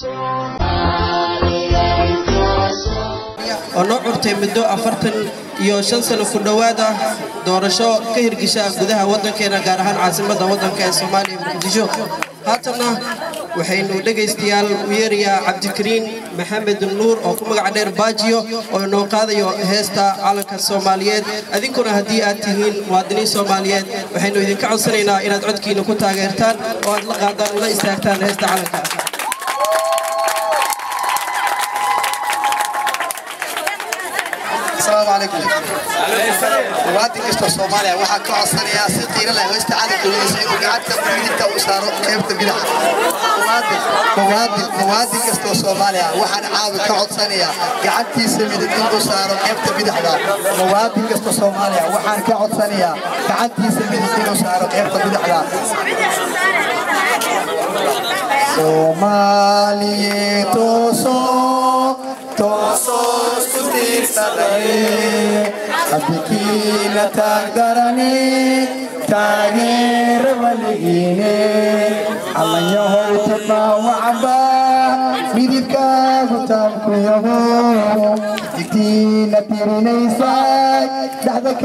أنا عرفت مدة أفرتن يوشن كدوادا دورشوا كهرجشة جودها وطن كنا جارهان عاصمة وطن كالصومالي مقدشوا هاتنا وحين ودق استيال ويريا عبد الكريم محمد النور أو كم قعدير باجيو أو نوقاذيو هستا على كالصوماليات أذكرنا هدياتهن وادني صوماليات وحين إذا كعصرنا إلى عدكي نكوتا غيرتان وأطلق دار ولا استهتان هستا على كاس. السلام عليكم. وادي كستو الصومالية وحكوا عصرية ستير الله واستعانة كل شيء وقعدت من التوسار كيف تبدأ. وادي كستو الصومالية وحن عاود كعصرية قعدت سميد التوسار كيف تبدأ. وادي كستو الصومالية وحن كعصرية قعدت سميد التوسار كيف تبدأ. صومالية توسو ستير سداي أبكي لتقدرني تغير وليني الله يهول تبا وعبا بيدك وتمكو يهو دكتي لتيرني ساي دعدك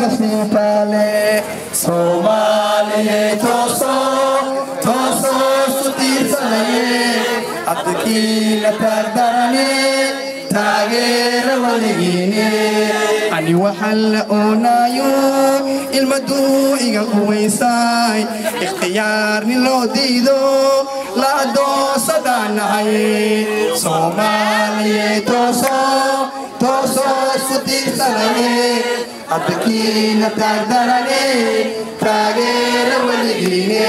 غسيتالي صومالي توسو ستير سداي أبكي لتقدرني تغير وليني أني وحل أونايو المدو إيغا قويساي اختيارني لو ديدو لا دو صداناي صومالي توسو ستي سلامي أبكي نتقدرني تغير وليني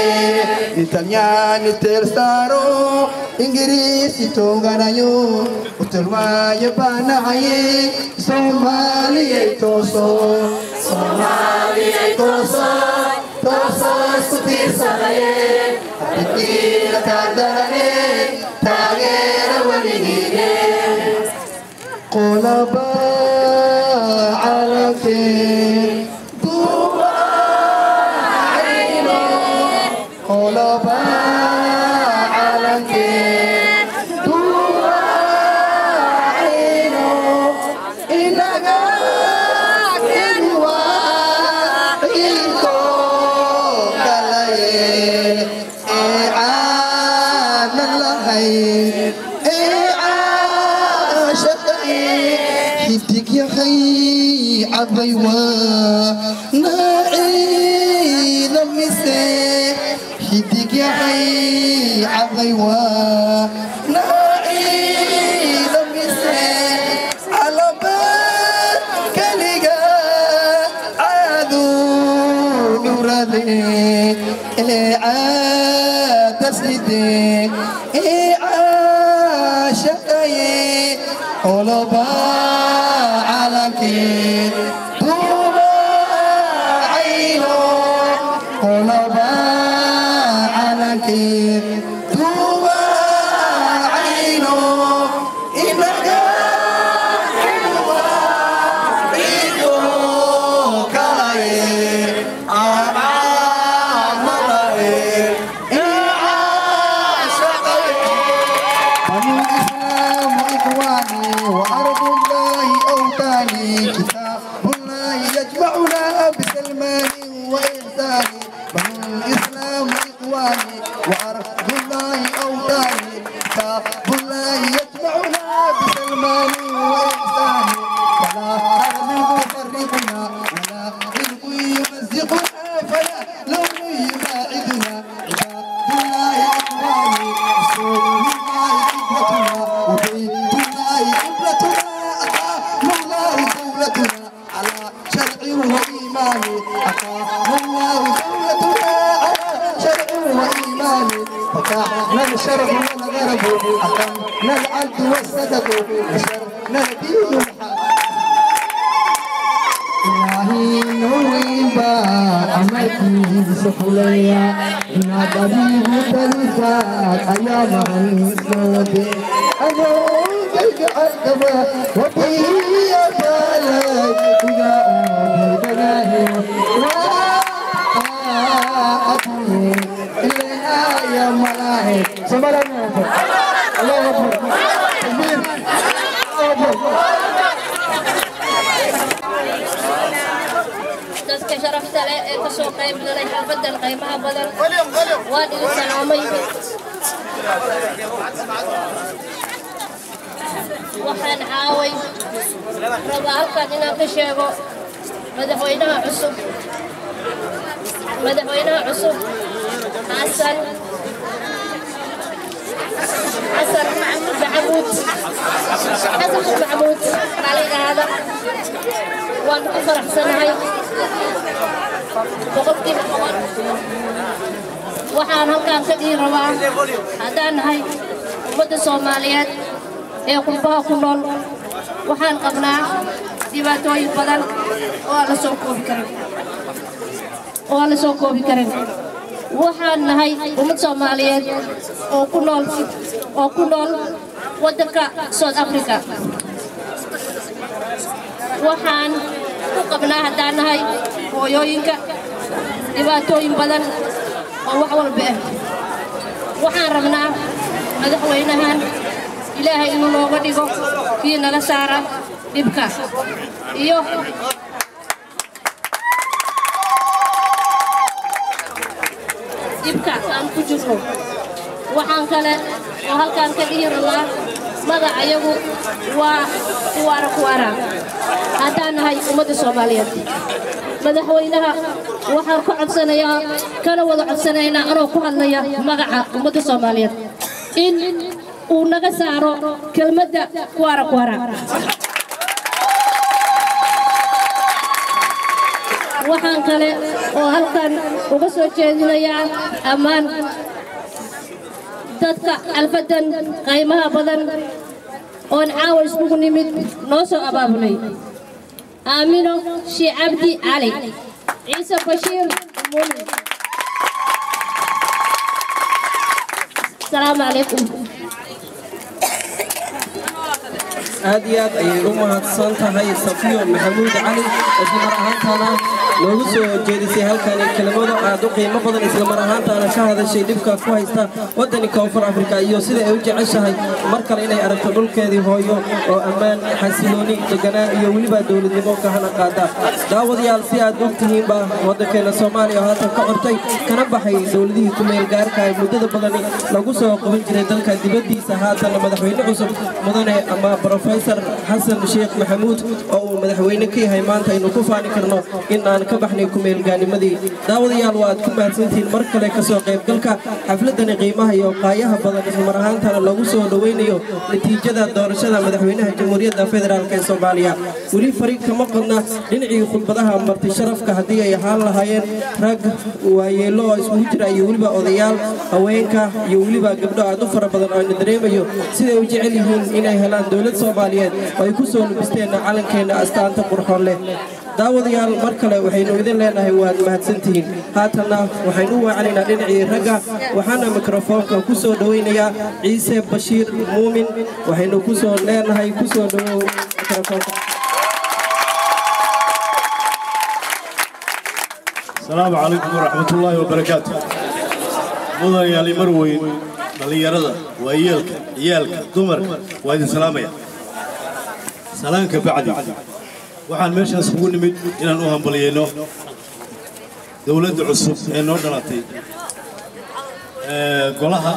إيطالياني ترسارو إنجليزي توغانايو وتلما يباناي صومالي توسو ستي سلامي أبكي نتقدرني تغير وليني قلبا عليك دوبا عينو قلبا عليك دوبا عينو إنك كنوا إنكو كلاي إعاد الله حدك يا خي عبيوا ناعي لمسي حدك يا خي عبيوا ناعي لمسي على بالك لقى عادو نورالي عاد سيدي عاشقي قلبا عليك دوبا عينو قلبا عليك دوبا عينو إنك حلوة بيدو كلاي عملاي عاشقي بنو الإسلام وإخواني وأرض الله أوطاني كتاب الله يجمعنا بسلمان وإحسان بنو الإسلام وإخواني وأرض الله أوطاني كتاب الله يجمعنا بسلمان وإحسان فلا حرم يفرقنا ولا حلق يمزقنا فلا لون يباعدنا عباد الله إخواني رسول الله قبلتنا وبيت الله قبلتنا أقام الله دولتنا على شرع وإيمان أقام الله دولتنا على شرع وإيمان فتحنا الشرع والغرب أقمنا العدل والصدق نشرنا الدين الحق إلهي نويبا أمتي سفليا إن طبيب تلسات أيام الإسلام أنا أنزلك الدماء وفي بالك إذا أبي بناهي وأبي إلا يا ملاهي سبحان الله kasoo qayb galay xafladan qiimaha badan waan idin salaamay waxaan caaway rabaa halkan inaan ka sheego madaxweynaha cusub xasan maxamuud qaaliga hada waan ku faraxsanahay boqolkiiba boqol waxaan halkaan ka dhihi rabaa haddaan nahay ummadda Soomaaliyeed ee qurbaha ku nool waxaan qabnaa dhibaatooyin badan oo aan la soo koobi karin waxaan nahay ummad Soomaaliyeed oo ku nool waddanka South Africa waxaan ku qabnaa haddaan nahay hooyooyinka dhibaatooyin badan oo wax walba ah waxaan rabnaa madaxweynahan ilaahay inuu nooga dhigo kii naga saara dhibka iyo aan ku jirno waxaan kale oo halkaan ka dhihi rabaa magacayagu waa kuwaara haddaan nahay ummadda Soomaaliyeed madaxweynaha waxaan ku codsanayaa kana wada codsanaynaa anoo ku hadlaya magaca ummadda Soomaaliyeed in uu naga saaro kelmadda kuwaara waxaan kale oo halkan uga soo jeedinayaa ammaan dadka alfadan qiimaha badan oon caawa isugu nimid noo soo abaabulay aamino Sheekh Cabdi Cali Ciise Bashiir Muumin السلام عليكم aad iyo aad ayay u mahadsan tahay Safiyo Maxamuud Cali isla mar ahaantaana loogu soo jeedisay halkan kelmado aad u qiimo badan isla mar ahaantaana ka hadashay dhibka ku haysta waddanka Koonfur Afrika iyo sida ay u jeceshahay mar kale inay aragto dhulkeedii hooyo oo ammaan xasilooni deganaan iyo waliba dawladnimo ka hana qaada daawadayaal si aad u tihiinba waddankeena Soomaaliya haatan ka qortay kana baxay dawladihii ku meel gaarka ay muddada badan lagu soo qaban jiray dalka dibadiisa haatan madaxweyne cusub mudane ama Professor Xasan Sheekh Maxamuud oo madaxweyne ka yahay maanta inuu ku faani karno in aan ka baxnay ku meel gaanimadii daawadayaal waad ku mahadsantiin mar kale ka soo qayb galka xafladan qiimaha iyo qaayaha badan isla mar ahaantaana lagu soo dhaweynayo natiijada doorashada madaxweynaha Jamhuuriyadda Federaalka ee Soomaaliya wali fariiq kama qodna dhinacii khudbadaha marti sharafka hadii ay ahaan lahaayeen rag waayeelo oo isugu jira iyo waliba odayaal haweenka iyo waliba gabdho aad u fara badan oo dareemayo sida ay u jecel yihiin inay helaan dawlad Soomaaliyeed ay ku soo lubisteen calankeena astaanta qurxoon leh daawadayaal mar kale waxaynu idin leenahay waad mahadsantihiin haatana waxaynu waacanaynaa dhinacii ragga waxaana mikrofoonka ku soo dhaweynayaa Ciise Bashiir Muumin waxaynu ku soo leenahay ku soo dhawow mikrofoonka السلام عليكم ورحمة الله وبركاته مدن يالي مروين dhalinyarada waayelka ciyaalka dumarka waa idin salaamaya salaanka bacdi waxaan meeshaas ugu nimid inaan u hambalyeeno dawladda cusub ee noo dhalatay golaha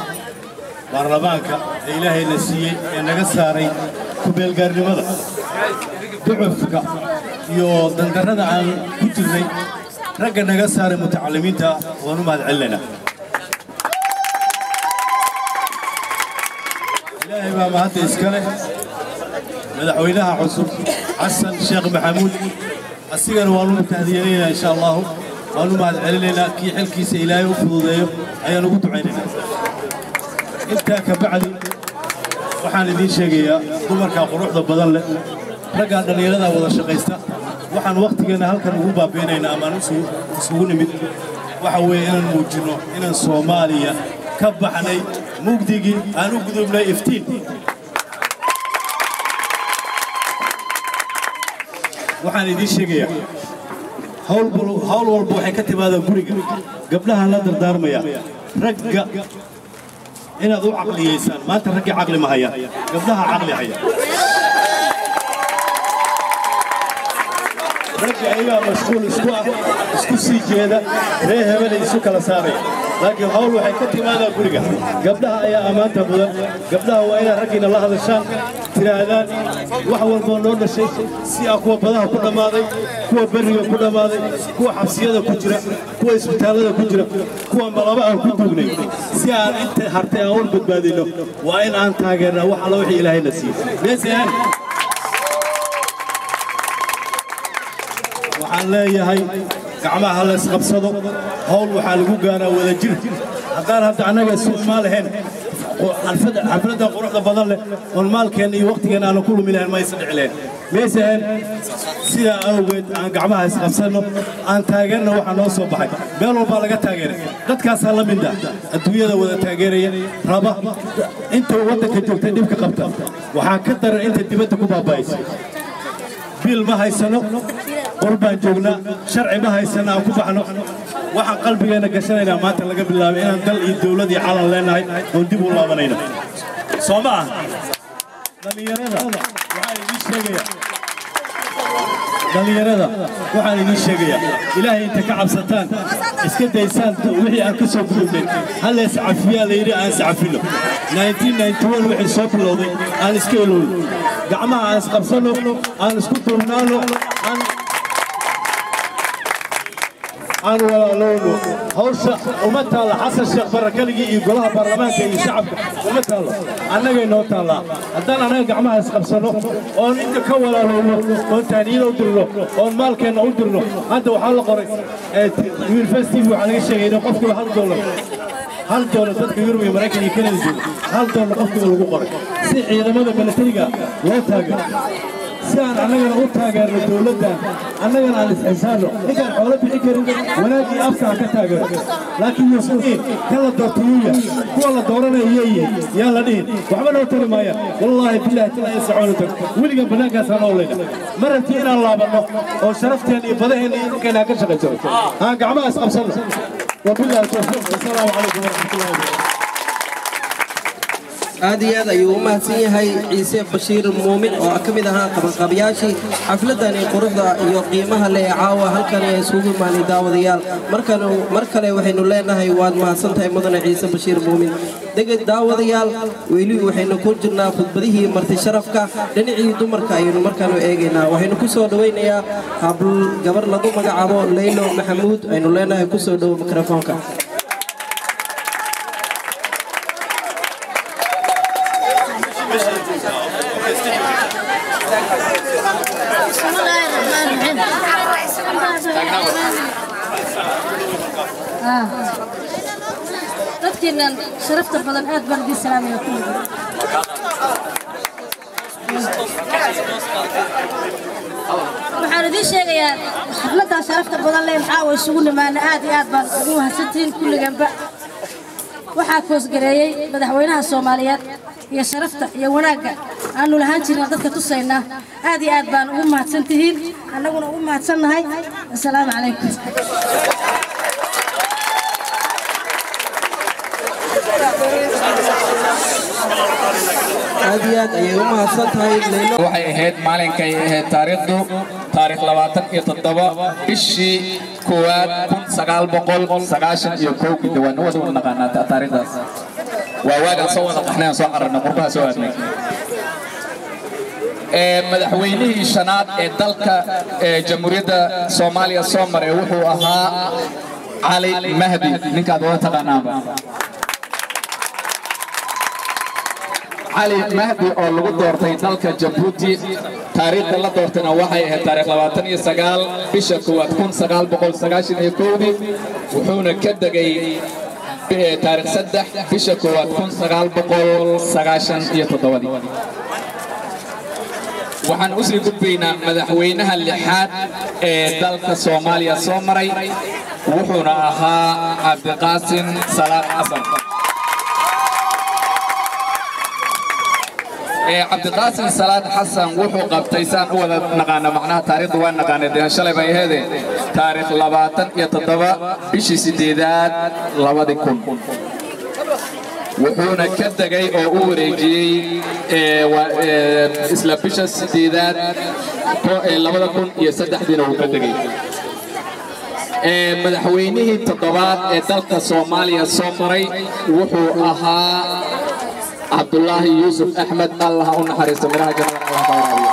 baarlamaanka ee ilaahayna siiyey ee naga saaray ku beelgaarnimada ducufka iyo dandarrada aan ku jirnay ragga naga saaray mutacalimiinta waan u mahadcelinaynaa إلهي ما مهد إسكاله مدحوينها عصب حسن الشيخ محمود السجن والله تهدينا إن شاء الله والله مهد علينا كي حلكي سإلهي وفضوضيه أي نقول عيننا أنت كبعد وحان دي شيء دمر كقروح ذا بدل رجع دليل هذا ولا شقيسته وحان وقت جينا هل كان هو بابينا أما نسوون من وحوي إن الموجنو إن الصومالية كبحني مقدقي أنا قدومنا إفتين وحاني دي شيء هول والبو حكتب هذا بريق قبلها لا دردار ميا رجع هنا ذو عقلي إنسان ما ترجع عقلي ما هي قبلها عقلي هي ragga ayagaa mashquul isku ah isku sii jeeda ree hebelay isu kala saaraya laakiin hawl waxay ka timaadaa guriga gabdhaha ayaa ammaanta mudan gabdhaha waa inaad raggiina la hadashaan tiraahdaan wax walboo noo dhashay si ah kuwa badaha ku dhammaaday kuwa berriga ku dhammaaday kuwa xabsiyada ku jira kuwa isbitaallada ku jira kuwa malaba aan ku duugnay si aan inta hartay aan ul badbaadino waa in aan taageernaa wax alla wixii ilaahayna siiyey meesaan waxaan leeyahay gacmaha la isqabsado hawl waxaa lagu gaaraa wada jir haddaan hadda annaga isu imaan lahayn xafladda quruxda badan leh oon maalkeenna iyo waqtigeenna aanan ku lumi lahayn ma aysan dhici lahayn meesaan sidaa awgeed aan gacmaha isqabsanno aan taageerna waxaa noo soo baxay meel walbaa laga taageeray dadkaasaa la midda adduunyada wada taageeraya raba inta waddanka joogtay dhibka qabta waxaa ka daran inta dibadda ku baaba'aysa biil ma haysano qol baan joognaa sharci ma haysano aan ku baxno waxaan qalbigeena gashanaynaa maanta laga bilaabay inaan dal iyo dawlad iyo calan leenahay oon dib u laabanayno soo ma aha dhalinyarada waxaan idiin sheegayaa ilaahay inta ka cabsataan iska daysaan wixii aan ka soo gudubnay hal lees cafiyaa la yidhi aan iscafino 1991 wixii soo bilowday aan iska ilowno gacmaha aan isqabsano aan isku duubnaano aan walaalowno hawsha uma taalla xasan sheekh barre keligii iyo golaha baarlamaanka iyo shacabka uma taallo annagay noo taallaa haddaan annaga gacmaha isqabsano oon inta ka walaalowno oon taaniyada u dirno oon maalkeenna u dirno hadda waxaa la qoray university waxaa laga sheegay in qofkiiba $1 dadka Yurub iyo Mareykan iyo Kanada jooga $1 qofkiiba lagu qoray si ciidamada militariga loo taageero si aan annagana u taageerno dawladdan annagana aan isxisaabno ninkaan xoolo bixi karin wanaagii afka aan ka taageero laakiin yuusufiin kan la doortayuuya kuwa la dooranayay yaa la dhihin waxba noo tari maayaan wallaahi bilaahi tala ay socono tag weligan bannaankaasaan oolayna ma rabti inaan laabanno oo sharafteen iyo badaheenna iyo dhulkeenna ka shaqayso aan gacmaha isqabsanno wabilaahi tawfiiq wasalaamu calaykum waraxmatullahi wabarakaatu aad iyo aad ayuu u mahadsan yahay ciise bashiir muumin oo ka mid ahaa qabanqaabiyaashii xafladani quruxda iyo qiimaha leh caawa halkan ay isugu imaanay daawadayaal mar kale waxaynu leenahay waad mahadsan tahay mudane ciise bashiir muumin deged daawadayaal weli waxaynu ku jirnaa khudbadihii marti sharafka dhinacii dumarka ayaynu markaanu eegaynaa waxaynu ku soo dhawaynayaa gabar lagu magacaabo Leylo Maxamuud aynu leenahay ku soo dhawo mikrofoonka dadkeenan sharafta badan aad baan idin salaamaya kulligood waxaan idin sheegayaa xafladdan sharafta badan leh maxaa way isugu nimaana aad iyo aad baan ugu mahadsantihiin kulliganba waxaa koosgareeyey madaxweynaha Soomaaliyeed iyo sharafta iyo wanaagga aanu lahaan jirnaa dadka tusaynaa aad iyo aad baan ugu mahadsantihiin annaguna ugu mahadsannahay assalaamu calaykum aad ayay u mahadsan tahay Leylo waxay ahayd maalinkay ahayd taariikhdu taariikh 27 bishii 1991 diwaan wada naqaanaa taariikhdaas waa waagaan soo wada qaxnaan soo qarnaa qurbaha soo aadnay madaxweynihii shanaad ee dalka jamhuuriyadda Soomaaliya soo maray wuxuu ahaa Cali Mahdi ninkaad wada taqaanaan علي مهدي أو لغو دورتين دالك جبوتي تاريخ الله دورتنا وحي تاريخ 29 بشكوة كون سقال بقول سقاشن يكودي وحونا كدقي تاريخ 6 بشكوة كون سقال بقول سقاشن يتطولي وحن أسري قبينا مدحوينها اللحاد دالك صوماليا صومري وحونا أها عبد القاسم صلاح حسن عبد القاسم صلاح حسن وحو قبتيسان هو نقانا معناها تاريخ وان نقانا ديها شلي باي هذي تاريخ لباتن يتطبع بشي سديدات لبادي كون wuxuuna ka degay oo u wareejiyey isla bisha 8aad 2003 uu ka degay madaxweynihii toddobaad ee dalka Soomaaliya soo maray wuxuu ahaa Abdullahi Yusuf Ahmed Allah u naxariisto miraha jannada Allah ka waraabiyo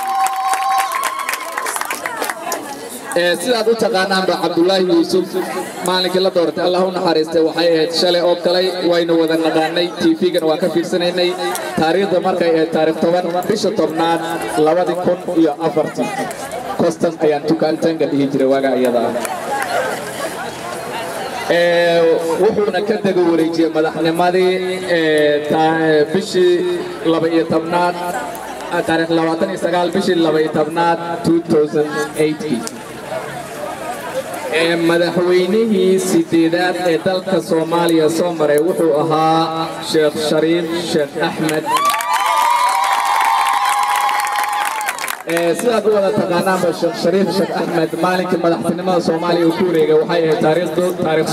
sidaad u taqaanaan ba Abdullahi Yusuf maalinkii la doortay Allah u naxariistay waxay ahayd shalay oo kale waynu wada naqaanay TV-gana waa ka fiirsanaynay taariikhda markay ahayd taariikh 10 bisha 10aad 2004 kostan ayaan tukaantaanka dhihi jiray waaga iyada wuxuuna ka dego wareejiyay madaxnimadii bishii 12aad taariikh 29 bishii 12aad 2008 madaxweynihii 8aad ee dalka Soomaaliya soo maray wuxuu ahaa Sheekh Shariif Sheekh Ahmed sidaad u wada taqaanaan ba Sheekh Shariif Sheekh Ahmed maalinkii madaxtinimada Soomaaliya uu ku wareegay waxay ahayd taariikh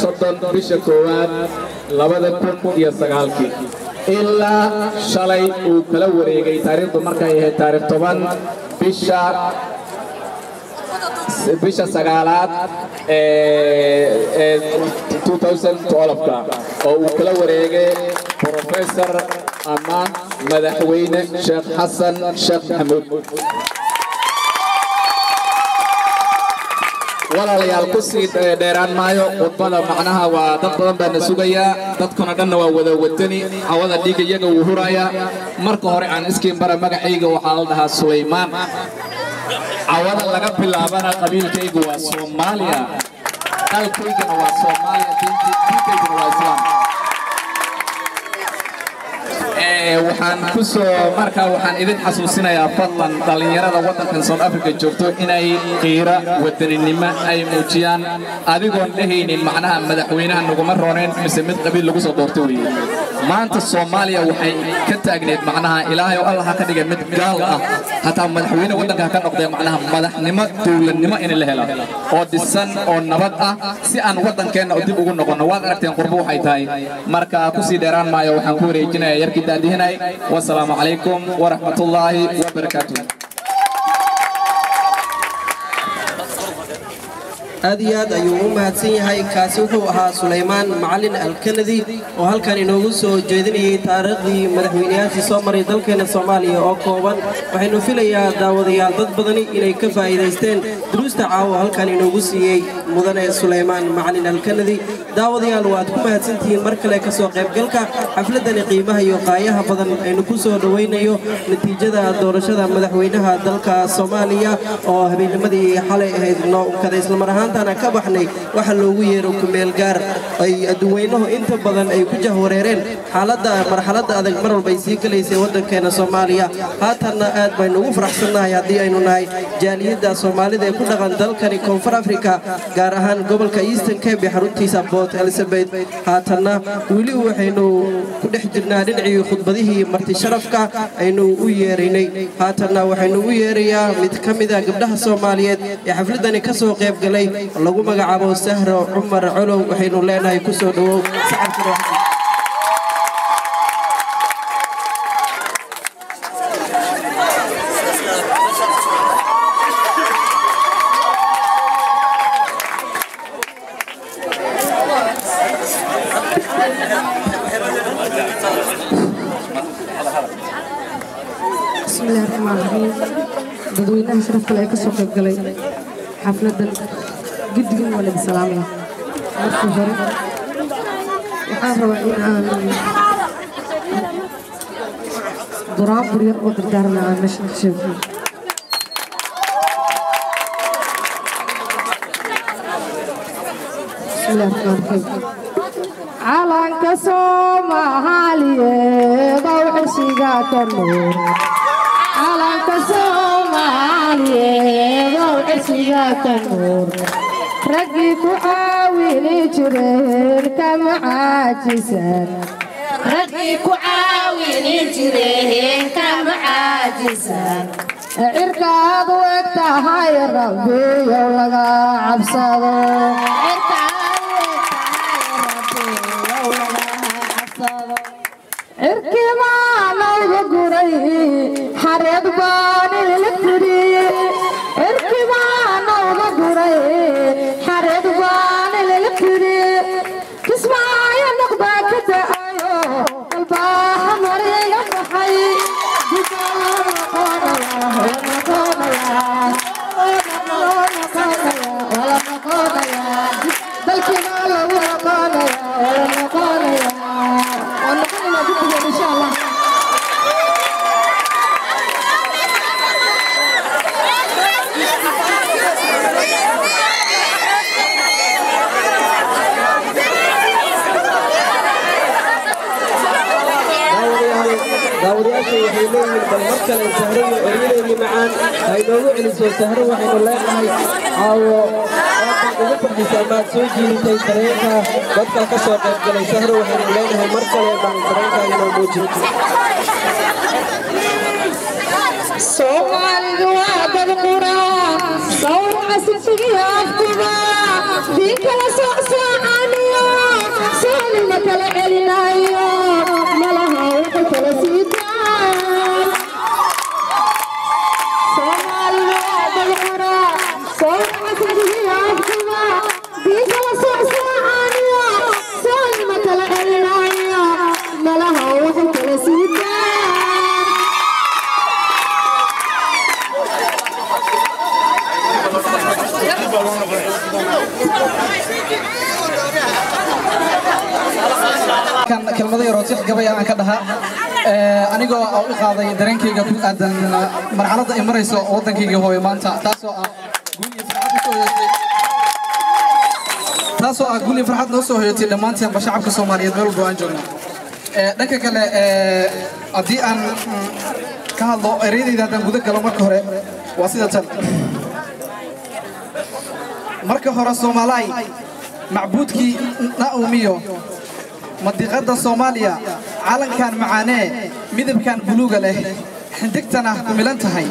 30 bisha 1aad 2009 ilaa shalay uu kala wareegay taariikhdu markay ahayd taariikh 10 bisha 9aad 2012 oo uu kala wareegay Professor ama madaxweyne Sheekh Xasan Sheekh Maxamuud walaalayaal ku sii dheeraan maayo khudbada macnaha waa dad badan baa na sugayaa dadkuna dhanna waa wada wadani hawada dhiig iyaga uu huraya marka hore aan iskiin bara magacayga waxaa la dhahaa Suleymaan awada laga bilaabana qabiilkaygu waa Soomaaliya dalkaygana waa Soomaaliya diintayguna waa Islaam waxaan ku soo markaa waxaan idin xasuusinayaa fadlan dhalinyarada wadankan South Africa joogto inay qiira wadaninimo ay muujiyaan adigoon dhehaynin macnaha madaxweynaha naguma rooneen mise mid qabiil lagu soo doortay weeye maanta Soomaaliya waxay ka taagneed macnaha Ilaahay oo Allah ka dhigay mid gaal ah hataa madaxweyne wadanka ka noqday macnaha madaxnimo dawladnimo in la helo oo dhisan oo nabad ah si aan wadankeena dib ugu noqono waad aragteen qurbo waxay tahay marka ku sii dheeraan maayo waxaan ku wareejinayaa yarkii daadihinay والسلام عليكم ورحمة الله وبركاته aad iyo aad ayuu u mahadsan yahay kaasi wuxuu ahaa Suleymaan Macalin Alkanadi oo halkan inoogu soo jeedinayay taariikhdii madaxweynayaashii soo maray dalkeena Soomaaliya oo kooban waxaynu filayaa daawadayaal dad badan inay ka faa'iideysteen duruusta caawa halkan inoogu siiyay mudane Suleymaan Macalin Alkanadi daawadayaal waad ku mahadsantihiin mar kale ka soo qaybgalka xafladan qiimaha iyo qaayaha badan aynu ku soo dhaweynayo natiijada doorashada madaxweynaha dalka Soomaaliya oo habeennimadii xalay ahayd noo kada isla mar ahaan ka baxnay waxa loogu yeero ku meel gaar ay adduweynaha inta badan ay ku jahwareereen marxaladda adag mar walba ay sii galaysay wadankeena Soomaaliya haatanna aad baynu ugu faraxsanahay haddii aynu nahay jaaliyadda Soomaalida ee ku dhaqan dalkani Koonfur Afrika gaar ahaan gobolka Eastern Cape xaruntiisa Port Elizabeth haatanna weli waxaynu ku dhex jirnaa dhinacii khudbadihii marti sharafka aynu u yeeraynay haatanna waxaynu u yeerayaa mid ka mid ah gabdhaha Soomaaliyeed ee xafladani ka soo qayb galay lagu magacaabo Sahro Umar Colow waxaynu leenahay ku soo dhawow saxabka بسم الله الرحمن الرحيم dadweynaha sharafta leh ka soo qayb galay xafladan guddigan wala salaamay markii hore waxaan rabaa in aan duraabur yar oo dardaarna aan meesha ka sheego bismillah ar-rahmaan ar-rahiim calanka Soomaaliyeed oo xusiga ka nuur calanka Soomaaliyeed oo xusiga ka nuur raggi ku caawini jireen kama caajisan raggi ku caawini jireen kama caajisan cirkaad u eg tahay rabbi yow laga cabsado إركبان وغوري حرد بان الفري إركبان وغوري حرد بان الفري تسمع يا نقبة كتايو الباح مريم حي داودياشي waxay leeyihiin bal marka la sahro iyo macaan ay noogu celiso sahro waxaynu leenahay caawo ugu fadhiisaa maad soo jiitay tareenka dadka ka soo qayb galay sahro waxaynu leenahay mar kale baan tareenka inoo muujin Soomaalidu waa dad quraan sawir casriga afkuba dinkala socsaaniyo saalina kala celinayo malaha wuxuu kala siidaan Soomaalidu waa dad quraan sawir casriga afkuba dinkala socsaaniyo saalina kala celinayo malaha wuxuu kala siidaan كلمة يروتيح قبل أنا كده أنا جو أو قاضي درينكي قبل أدن مرحلة إمريسو وطنكي هو يمانتا تاسو أقول فرحات نوسو هيتي لمانتا بشعب كصومالية دول بوانجونا دكا كلا أدي أن كهالو أريد إذا تنقول كلام كهرة واسدة مركه هرا صومالاي معبودكي نأوميو مدقادة صوماليا عالن كان معاناه مدب كان بلوغ له حندقتنا كملانتهاي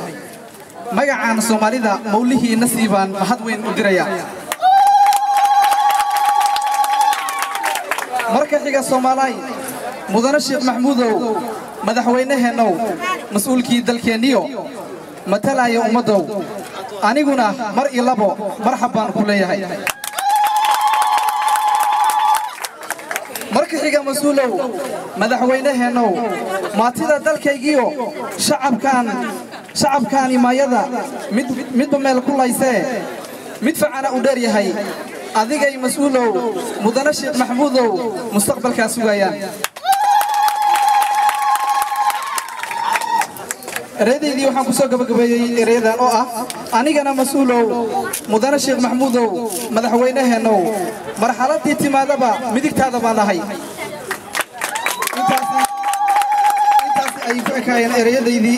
مقعان صوماليدا موليه نسيبان محدوين ودريا مركه حيقا صومالاي مدن الشيخ محمودو مدحوينه نو مسؤولكي دلكينيو متلا يا أمدو أنيقنا مرئي لبو مرحبا كليهاي marka xiga masuulow madaxweynaheeno maatida dalkaygiyo shacabkan imaayada mid meel ku laysee mid facana u dheer yahay adigay masuulow mudana sheekh maxmuudow mustaqbalka sugayaan reedeydii waxaan ku soo gabagabeeyay ereyadan oo ah anigana masuulow mudana sheekh maxmuudow madaxweynaheeno marxaladii timaadaba midigtaada baan ahay intaas ay ku ekaayeen ereyadeydii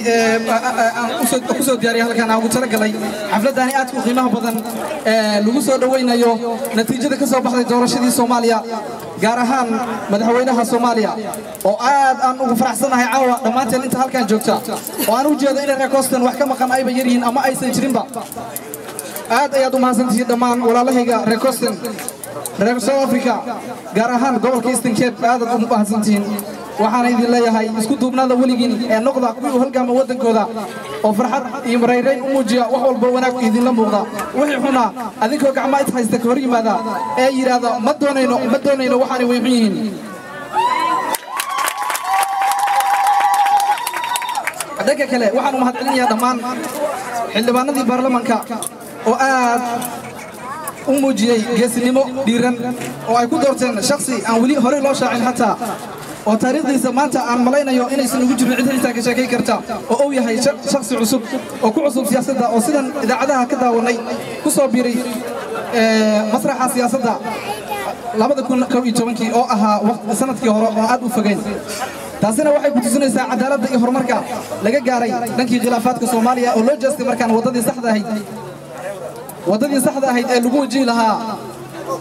aan ku soo diyaariyay halkan aan ugu talagalay xafladani aad ku qiimaha badan lagu soo dhaweynayo natiijada ka soo baxday doorashadii Soomaaliya gaar ahaan madaxweynaha Soomaaliya oo aad aan ugu faraxsanahay caawa dhamaanteen inta halkan joogta oo aan u jeedo in reekostan wax ka maqan ayba yariin ama aysan jirinba aad ayaad u mahadsantihiin dhammaan walaalahayga reekostan reer South Africa gaar ahaan gobolka Eastern Cape aad u mahadsantihiin waxaan idin leeyahay isku duubnaada waligiin ee noqda kuwii halgaama wadankooda oo farxad iyo mareereyn u muujiya wax walba wanaag idin la muuqda wixii xuna adinkoo gacmo ay haysta ka hor yimaada ee yiraahdo ma doonayno waxaan way xun yihiin dadka kale waxaan u mahadcelinayaa dhammaan xildhibaanadii baarlamaanka oo aad u muujiyay geesinimo dhiiran oo ay ku doorteen shakhsi aan wali hore loo shaacin hataa oo taariikhdiisa maanta aan malaynayo inaysan ugu jirin cid xitaa ka sheekay karta oo uu yahay shakhsi cusub oo ku cusub siyaasadda oo sidan idaacadaha ka daawanay ku soo biiray masraxa siyaasadda 2011 oo ahaa sanadkii hore oo aad u fogeyn taasina waxay ku tusinaysaa cadaaladda iyo horumarka laga gaaray dhankii khilaafaadka Soomaaliya oo loo jeestay markaan wadadii saxda ahayd ee lagu wajihi lahaa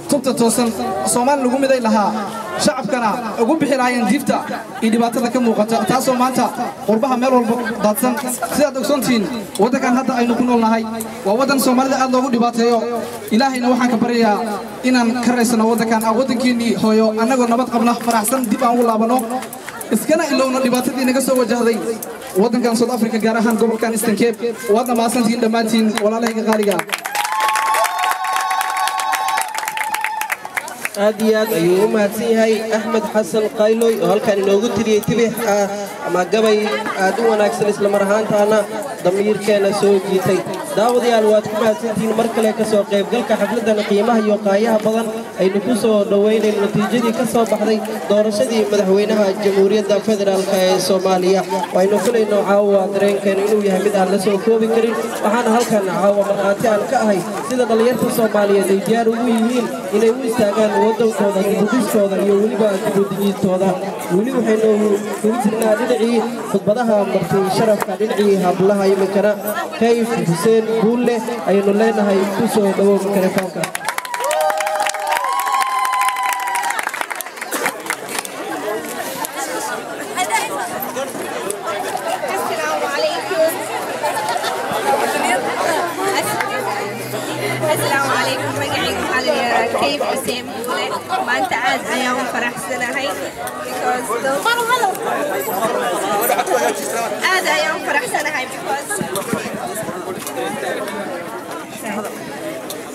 tubta toosan Soomaali lagu miday lahaa shacabkana ugu bixi lahaayeen diifta iyo dhibaatada ka muuqata taasoo maanta qurbaha meel walba daadsan sidaad ogsoontiin wadankan hadda aynu ku noolnahay waa wadan Soomaalida aad loogu dhibaateeyo ilaahayna waxaan ka baryayaa inaan ka raysano wadankan wadankeennii hooyo annagoo nabad qabna faraxsan dib aan ugu laabano iskana ilowna dhibaatadii naga soo wajahday waddankan South Africa gaar ahaan gobolkan Eastern Cape waadna maasantiin dhammaantiin walaalahayga qaaliga aad iyo aad ayuu u mahadsan yahay Axmed Xasan Qayloy oo halkan inoogu tiriyay tibix ama gabay aad u wanaagsan isla mar ahaantaana damiirkeena soo jiitay daawadayaal waad ku mahadsantihiin mar kale ka soo qaybgalka xafladan qiimaha iyo qaayaha badan aynu ku soo dhaweynay natiijadii ka soo baxday doorashadii madaxweynaha Jamhuuriyadda Federaalka ee Soomaaliya waynu filayno caawa dareenkeena inuu yahay mid aan la soo koobi karin waxaan halkan caawa marqaati aan ka ahay sida dhalinyarada Soomaaliyeed ay diyaar ugu yihiin inay u istaagaan waddankooda dibudhiskooda iyo weliba dibudhigistooda weli waxaynu ugu jirnaa dhinacii khudbadaha marti sharafka dhinacii hablaha iminkana kayf xuseen buulle ayaynu leenahay ku soo dhawow mikrofoonka كيف حسين بوله ما أنت عاد أيام فرح سنة هاي عاد أيام فرح سنة هاي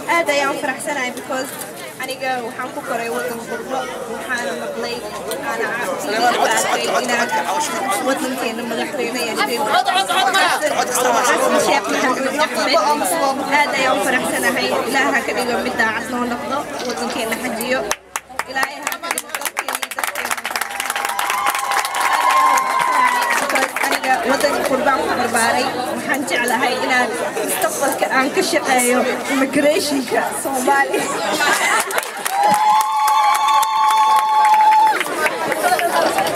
عاد أيام فرح سنة هاي because أنا جا وحنكو كوري وطن قربة وحنا مقلي أنا عارفين إنك وطن كنا مدحرينا يجري حسن شيخ محمد أحمد هذا يوم فرح سنة هاي لا هكذا يوم بدأ عطنا ونقضى وطن كنا حجيو إلى وطن قربان قرباري وحنجي على هاي إلى مستقبل كأن كشقايو immigration كصومالي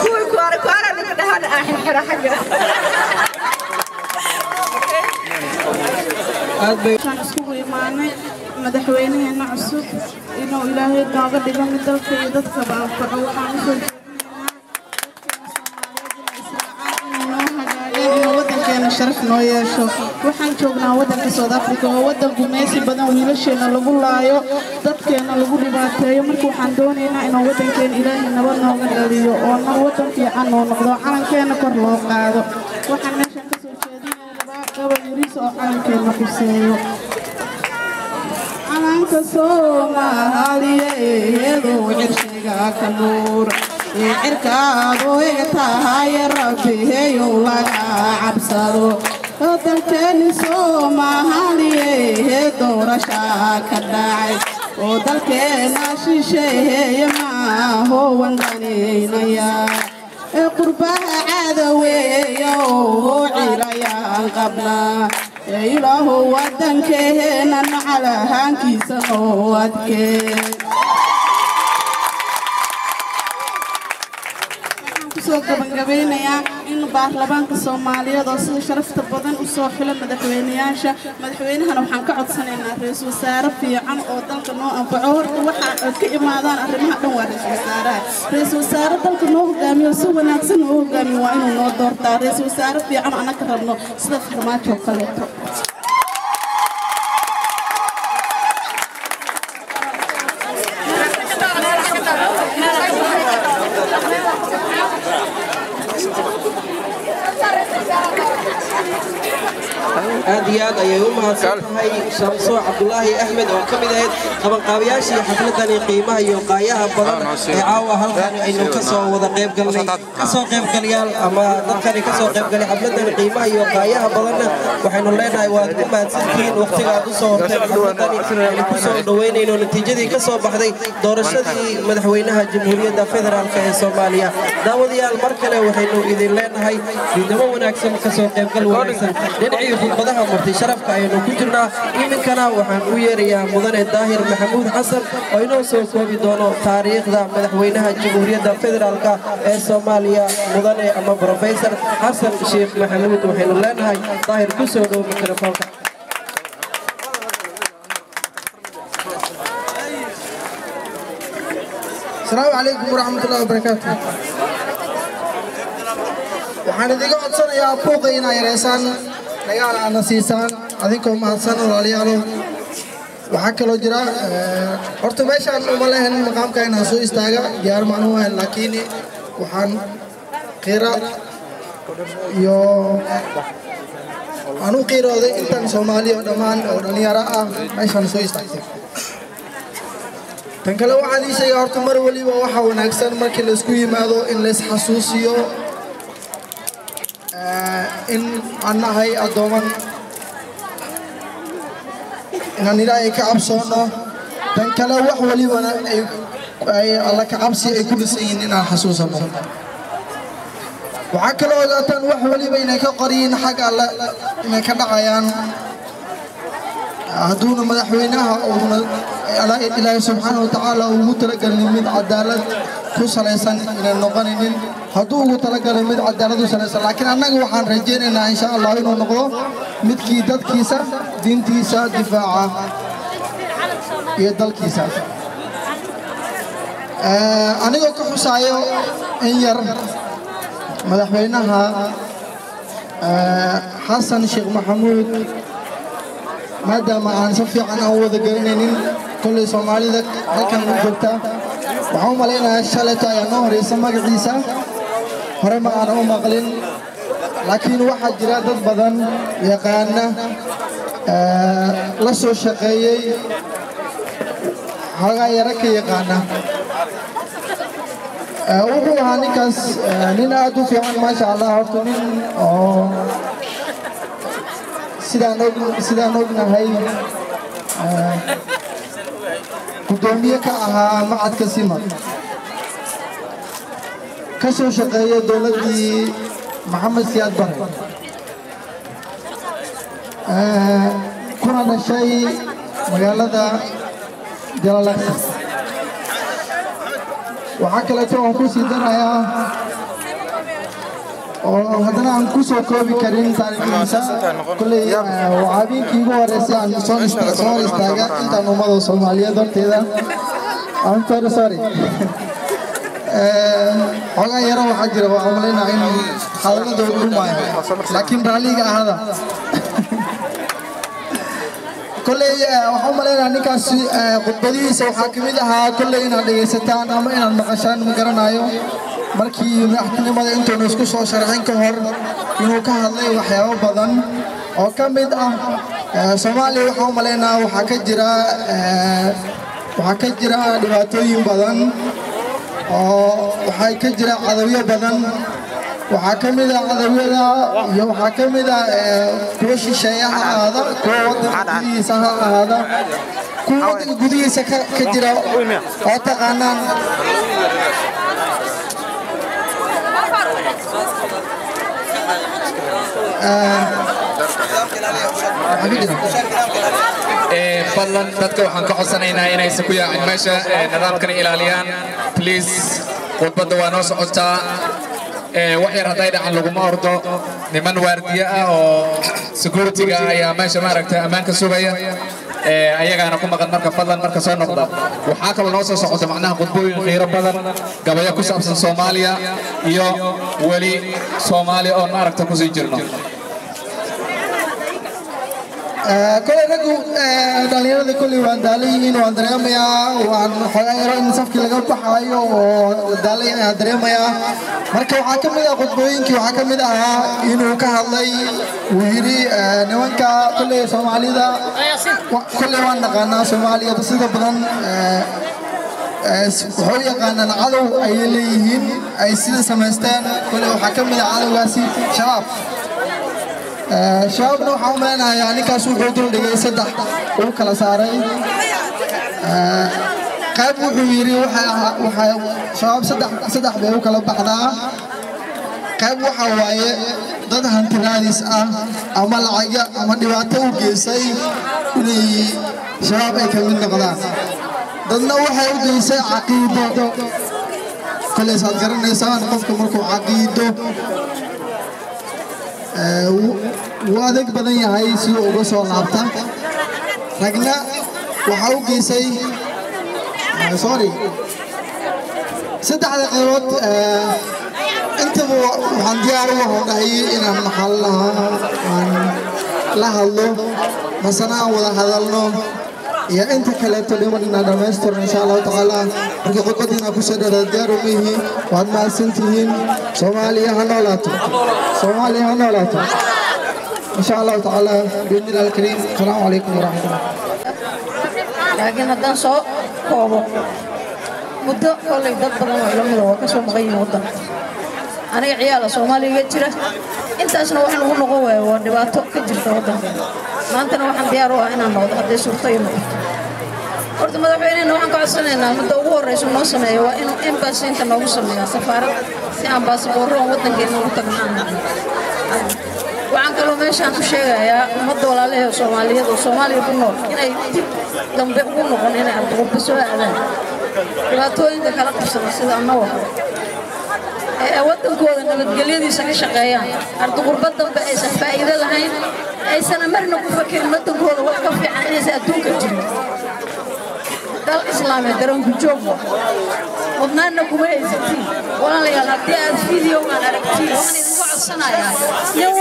كوي كوارا نقدر هذا آخر حرا حقا كان اسكو إيماني مدحوينهنا عصب إنه إلهي داغا ديغا مدلك يددك بأنفعو وحانسو شرف نويشو waxaan joognaa wadanka South Africa oo wadan gumaysi badan wiilasheena lagu laayo dadkeena lagu dhibaateeyo markii waxaan doonaynaa in wadankeena Ilaahay nabad nooga dhaliyo oo wadan fiican oo noqdo calankeena kor loo qaado waxaan meeshan ka soo jeedinayaa gabadh yariis oo calankeena xuseeyo calanka Soomaaliyeed oo cirshiga ka nuur cirkaadu iga tahay rabbiyo laga cabsado dalkeena Soomaaliyeed doorasho ka dhacay oo dalkeena shisheeye ma howandanaya qurbaha cadaweeyo oo cirayaan qabna ilaahu wadankeena macalahankiisa oo adkee soo gabagabeynaya in baarlamaanka Soomaaliyeed oo sida sharafta badan u soo xilay madaxweynayaasha madaxweynahana waxaan ka codsanaynaa ra'iisul wasaare fiican oo dalka noo anfaco horta waxa ka imaadaan arrimaha dhan waa ra'iisul wasaare dalka noo hogaamiyo si wanaagsan oo hogaamiyo waa inuu noo doortaa ra'iisul wasaare fiican anaka rabno sida farmaajo kaleeto aad iyo aad ayay u mahadsantahay Shamso Cabdullaahi Axmed oo ka mid ahayd qabanqaabiyaashii xafladani qiimaha iyo qaayaha badan ee caawa halkan aynu ka soo wada qaybgalnay ama dadkani ka soo qaybgalay xafladani qiimaha iyo qaayaha badan waxaynu leenahay waad ku mahadsantihiin waqtiga aad u soo horteen xafladani aynu ku soo dhaweynayno natiijadii ka soo baxday doorashadii madaxweynaha Jamhuuriyadda Federaalka ee Soomaaliya daawadayaal mar kale waxaynu idin leenahay midnimo wanaagsan ka soo qaybgal wanaagsan dhinacii khudbadaha marti sharafka aynu ku jirnaa iminkana waxaan u yeerayaa mudane Daahir Maxamuud Xasan oo inoo soo koobi doono taariikhda madaxweynaha Jamhuuriyadda Federaalka ee Soomaaliya mudane ama Professor Xasan Sheekh Maxamuud waxaynu leenahay Daahir ku soo dhow mikrofoonka السلام عليكم ورحمة الله وبركاته. waxaan idiga codsanayaa buuqa inay yareysaan dagaal aan nasiisaan adinkoo mahadsan walaalayaalo waxaa kaloo jira horta meeshaan uma lahayn maqaamka inaan soo istaaga diyaar maan u ahayn laakiin waxaan قيرة يو أنا قيرة ذي إنتان سومالي ودمان ودنيارا ماشان سوي استعجل تنكلو عادي سيارة مر ولي وواحد ونكسر مركل سكوي ماذا إن لس حسوسيو إن أنا هاي أدومن إن نراي كعبسونه تنكلو واحد ولي وانا أي الله كعبسي أي كل شيء إن حسوسه وعكلوا ذاتن واحد ولي بينك قرين حق الله إنك دعيان هدون مدحوينها على إله سبحانه وتعالى ومتلقى لمد عدالة كسلسان إلى النقانين هدوه متلقى لمد عدالة كسلسان لكن أنا وحن رجينا إن شاء الله إنه نقول مد كيدت كيسة دين كيسة دفاع يدل كيسة أنا أقول حسايو إنير مدحوينها حسن الشيخ محمود maadaama aan si fiican aan wada garanaynin kulli Soomaalida halkan u joogta waxaan u maleynayaa shalayta ayaa noo horeysa magaciisa hore ma aan u maqlin laakiin waxaa jira dad badan yaqaana la soo shaqeeyay haga yara ka yaqaana wuxuu ahaa ninkaas nin aad u fiican maasha Allah horta nin oo sidaan ognahay gudoomiye ka ahaa macadka Simad ka soo shaqeeyay dowladii Maxamed Siyaad Barre kuna dhashay magaalada Jalalaqsi waxaa kaleeto aan ku sii darayaa وهذا أنا كوسو كوبي كريم تاريخيسا كل وعابين كيبو ورسي عن صون استاجا أنت نومادو سوماليا دور تيدا I'm very sorry هذا يرى وحجر وعملنا إنه هذا دور ما لكن برالي هذا كل وعملنا نكاس قبلي سو حاكمي لها كل إن هذا ستان أما إن المقاشان مقرنا أيو markii madaxtinimada intuu isku soo sharxin ka hor inuu ka hadlay waxyaabo badan oo ka mid ah Soomaaliya waxa uu maleynaa waxa ka jira dhibaatooyin badan oo waxa ka jira cadawiyo badan waxa ka mid ah cadawiyada iyo waxa ka mid ah kuwa shisheeyaha aada kuwa waddankiisa aada kuwa gudihiisa ka jira oo taqaanaan fadlan dadka waxaan ka codsanaynaa inay ku yaacin meesha nidaamkana ilaaliyaan please khudbadda waa noo socotaa wax yar hadday dhacan laguma ordo niman waardiye ah oo security-ga ayaa meesha maaragtay ammaanka sugaya ayagaana ku maqan marka fadlan marka soo noqda waxaa kaloo noo soo socota macnaha khudbooyin khayro badan gabayo ku saabsan Soomaaliya iyo wali Soomaaliya oo maaragtay ku sii jirno كل رجل دليل كل وان دليل وان دريميا وان حياة إن سافك لقب حياة ودليل دريميا مركب حاكم إذا قطبين كي حاكم إذا إنه كهالله ويري نوان كل سومالي ذا كل وان نقنا سومالي تصير بدن هو يقنا نعلو أيليهن أي سيد سمستان كل حاكم إذا علو واسي شباب شبابنا وحومنا يعني كاسو حدود دقيقة صدح وكلا ساري قاب وحويري وحا شباب صدح بيه وكلا بحدا قاب وحواي ضد هنتناديس أما العيا أما ديواتو جيسي إني شباب أي كمين نقضان ضدنا وحا جيسي عقيدة كل ساد قرن نسان قفكم مركو عقيدة وادك بدن yahay si uu uga soo laabta ragna waxa uu geysay sorry saddexda qaybood inta waxaan diyaar u ahay inaan maxal la hadlo masana wada hadalno يا أنت كلمت اليوم إن دمستر إن شاء الله تعالى رجع قدنا كسر الدار به وعد ما سنتين سوماليا هنولاتو إن شاء الله تعالى بإذن الله الكريم. السلام عليكم ورحمة الله. لكن هذا صوت قوة مدة كل يدبر ويلم الوقت ومغير وطن. أنا عيال سومالي يجرا أنت أصلا واحد نقول قوة ودبعت كجر وطن. ما أنت واحد ديارو أنا نوض هذا سورتين. أرد ما دبعين إنه أنك أصلا مدة أول رئيس النصنا هو إنه إمباسي أنت نوصلنا سفارة سيان باس بورو وطن جينا وطن. وعن كلام إيش أنا شيء يا مدة ولا له سومالية وسومالية بالنور هنا دم بيقولوا هنا أرتقب بسوا هذا لا توين ذا كلام قصة سيدا النور وطن كود إنه بتقليدي سكش شقيان أرتقب بدم بأيس فائدة لهين أي سنة مرنا كفكر وطن كود وقف في عين سأدون كجري ده الإسلام يدرون كجوبه ودنا كويس ولا لا يلاقي فيديو ما نركتي وأنا نقول الصناعة يوم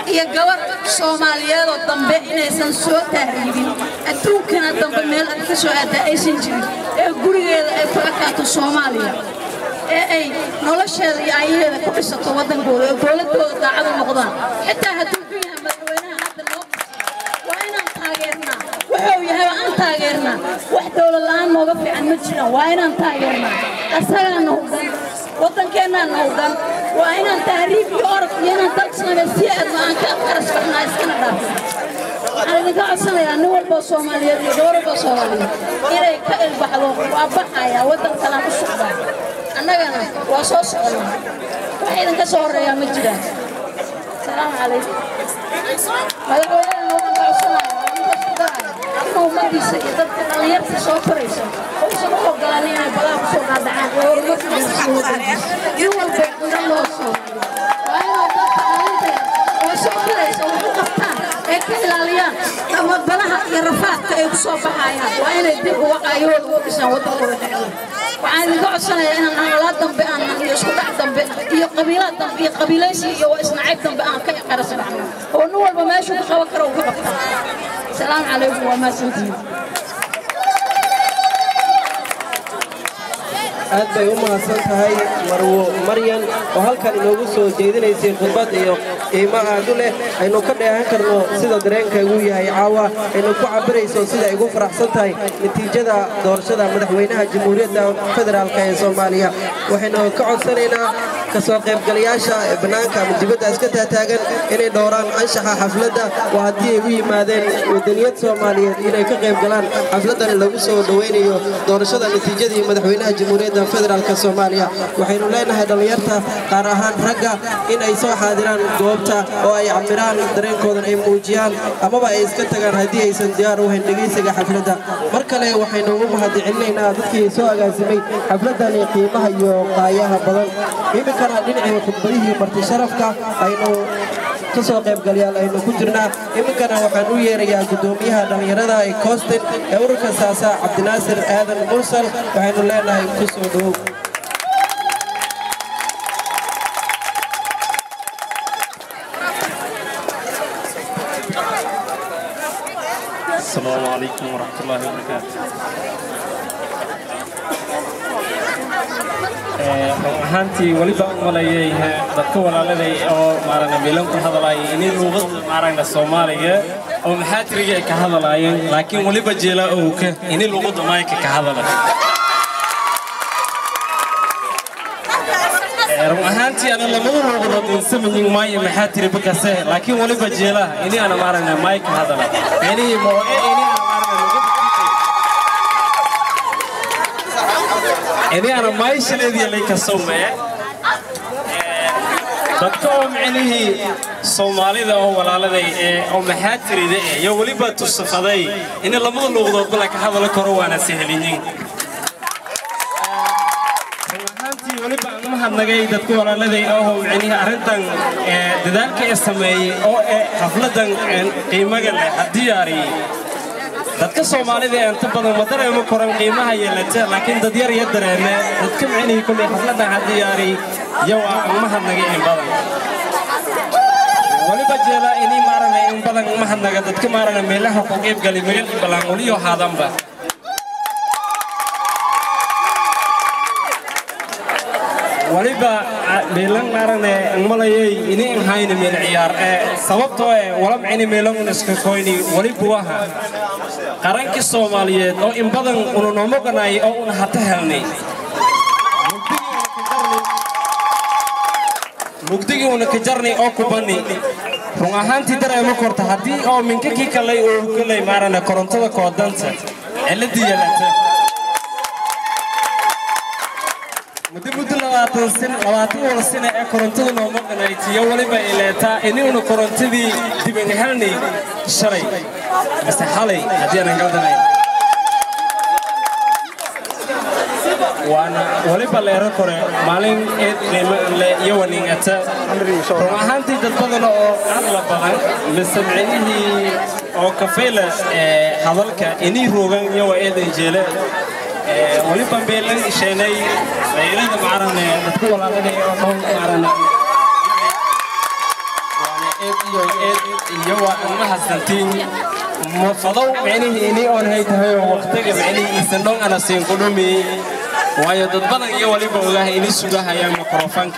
يجور سوماليا والضمبة إن إنسان سوى تهريبي أتوقع أن الضمبة ميل أكثر هذا إيشين جري يقولي فكرة سوماليا أي نلاش هذه أيه كل شيء توضن قولة توضع على المقدار حتى هتوقيها مدوينها هذا الوقت وين تاجرنا وهو يهوى أن تاجرنا واحدة ولا الآن موقف عن مجنا وين أن تاجرنا أسرع نهضن وطن كنا نهضن وين أن تهريب يورك ينا تقصنا السياد ما أنك أكرس فحنا إسكنا دافع أنا نقع سنة يا نور بصومالية دور بصومالية إلى كأل بحلو وأبحايا وطن كلام الشقة أنا جانا وصوص الله وحين كسر يا مجدا السلام عليكم هذا هو نقع سنة أنه ما بيسكت تبقى يرتي صوتريس وصلوا قالين بلا بصوت هذا عن ورمت بالصوت يوم بيقول الله صوت وأنا ضبط وصوتريس وقفتان كل الأليان لما بلاها يرفعت كيبصوا بحايا وأنا يدق وقايول وبسنا وتقول وعن قعد سنة إن أنا لا دم بأن يسقط دم قبيلات دم قبيلتي وإسماعيل دم بأن كي قرص بعنا ونور بماشي بخوكر وقفتان السلام عليكم وما سنتي aad bay u mahadsan tahay marwo maryan oo halkan inoogu soo jeedinaysay khudbad iyo qiimo aad u leh aynu ka dheehan karno sida dareenkaygu yahay caawa aynu ku cabirayso sida ay ugu faraxsan tahay natiijada doorashada madaxweynaha jamhuuriyadda federaalka ee Soomaaliya waxaynu ka codsanaynaa kasoo qaybgalayaasha banaanka ama dibadda iska taagan inay dooraan anshaxa xafladda oo haddii ay u yimaadeen wadaniyad Soomaaliyeed inay ka qayb galaan xafladdan lagu soo dhaweynayo doorashada natiijadii madaxweynaha jamhuuriyadda federaalka Soomaaliya waxaynu leenahay dhalinyarta qaar ahaan ragga in ay soo xaadiraan goobta oo ay camiraan dareenkooda ay muujiyaan amaba ay iska tagaan haddii aysan diyaar u hayn dhageysiga xafladda mar kale waxaynu u mahadcelinaynaa dadkii soo agaasimay xafladdan qiimaha iyo qaayaha badan imikana dhinacii khudbadihii marti sharafka aynu kasoo qaybgalayaal aynu ku jirnaa imikana waxaan u yeerayaa gudoomiyaha dhalinyarada ee Koostin ee ururka Saasa Cabdinaasir Aadan Mursal waxaynu leenahay ku soo dhawow السلام عليكم ورحمة الله وبركاته. ahaantii waliba umaleeyahay dadka walaaladey oo maarana milanku hadalay inay luqadda maarana Soomaaliga oo maxaatriga ka hadalaayeen laakiin waliba jeela oo ka inay luqadda maayka ka hadalay ahaantii ana lamada luqadood insamin maayo maxaatri bakase laakiin waliba jeela inay ana maarana maayka hadalay inay أنا ما يشلي لي كسومة دكتور معنيه Soomaali da oo walaaladey oo maxaatiri da iyo waliba tusfaday in lamada luqadood bal ka hadal karo waana sahliin ahaantii waliba ma hadnagay dadka walaaladey oo micnihi arintan dadaalka ay sameeyay oo xafladan qiimaha leh diyaari dadka Soomaalida inta badan ma dareemo koran qiimaha yeelata laakiin dad yar yar dareeme dadka micnihi kulli xafladan diyaari iyo ma hadnagay in badan waliba jeela inii maarana in badan ma hadnaga dadka maarana meelaha ku qeyb gali meel balan waliyo haadanba waliba meelan maarana malayay inii hayna meel ciyaar sababtoo wala macni meelan iska koyni waliba waha qaranka Soomaaliyeed oo in badan uu noomo ganay oo uu hata helnay mugdigi uu ka jarnay oo ku bani run ahaantii dareemo korta hadii oo minka ki kale oo kale maarana korontada koodanta ciladii yeelata muddo 20 sano ee korontada noomo ganay tiyo waliba ileeta inuu korontadii dib u helnay shalay بس حالي هدينا قلدنا وانا وليبا ليرا كوري مالين يوانين اتا روحانتي دادبادنا او اغلب بدن لسمعينيه او كفيلة هذلك اني روغان يوا ايدن جيلة وليبا بيلن اشيني ليلة معرنا دادكو ولاغاني او معرنا يوا انها سنتين مفضو معنيه إني أون هيتهاي وقتك معنيه إنسان أنا سينقلومي ويا ضدنا يا ولي بوجاه إني سجاه يا ميكروفونك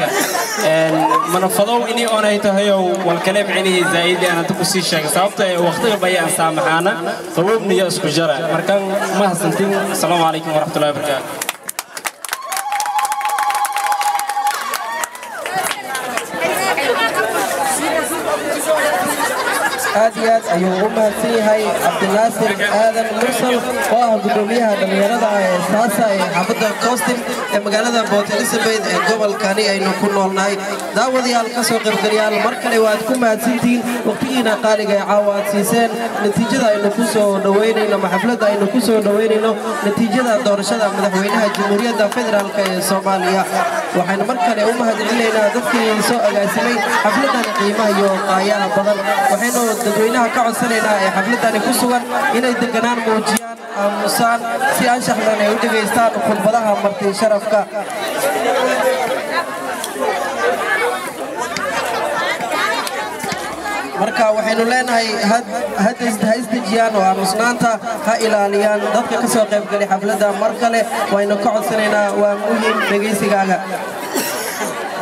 من فضو إني أون هيتهاي والكلام معنيه زايد أنا تقصي شيء صابته وقتك بيا سامحنا طلبني يا سكجرة مركان ما حسنتين السلام عليكم ورحمة الله وبركاته aad ayuu ugu mahadsan yahay Cabdinaasir Aadan Mursal oo ah gudoomiyaha dhalinyarada ee saasa ee xaafadda Coastal ee magaalada Port Elizabeth ee gobolkani aynu ku noolnahay daawadayaal ka soo qaybgalayaal mar kale waad ku mahadsantihiin waqtigiina qaaliga ee caawaad siiseen natiijada aynu ku soo dhaweynayno xafladda aynu ku soo dhaweynayno natiijada doorashada madaxweynaha Jamhuuriyadda Federaalka ee Soomaaliya waxaynu mar kale u mahadcelinaynaa dadkii soo agaasimay xafladdan qiimaha iyo qaayaha badan waxaynu dadweynaha ka codsanayna ee xafladani ku sugan inay deganaan muujiyaan aamusaan si anshaxlan ay u dhageystaan khudbadaha marti sharafka marka waxaynu leenahay hadda isdejiyaan oo aamusnaanta ha ilaaliyaan dadka ka soo qayb galay xafladda mar kale waynu ka codsanaynaa waa muhiim dhageysigaaga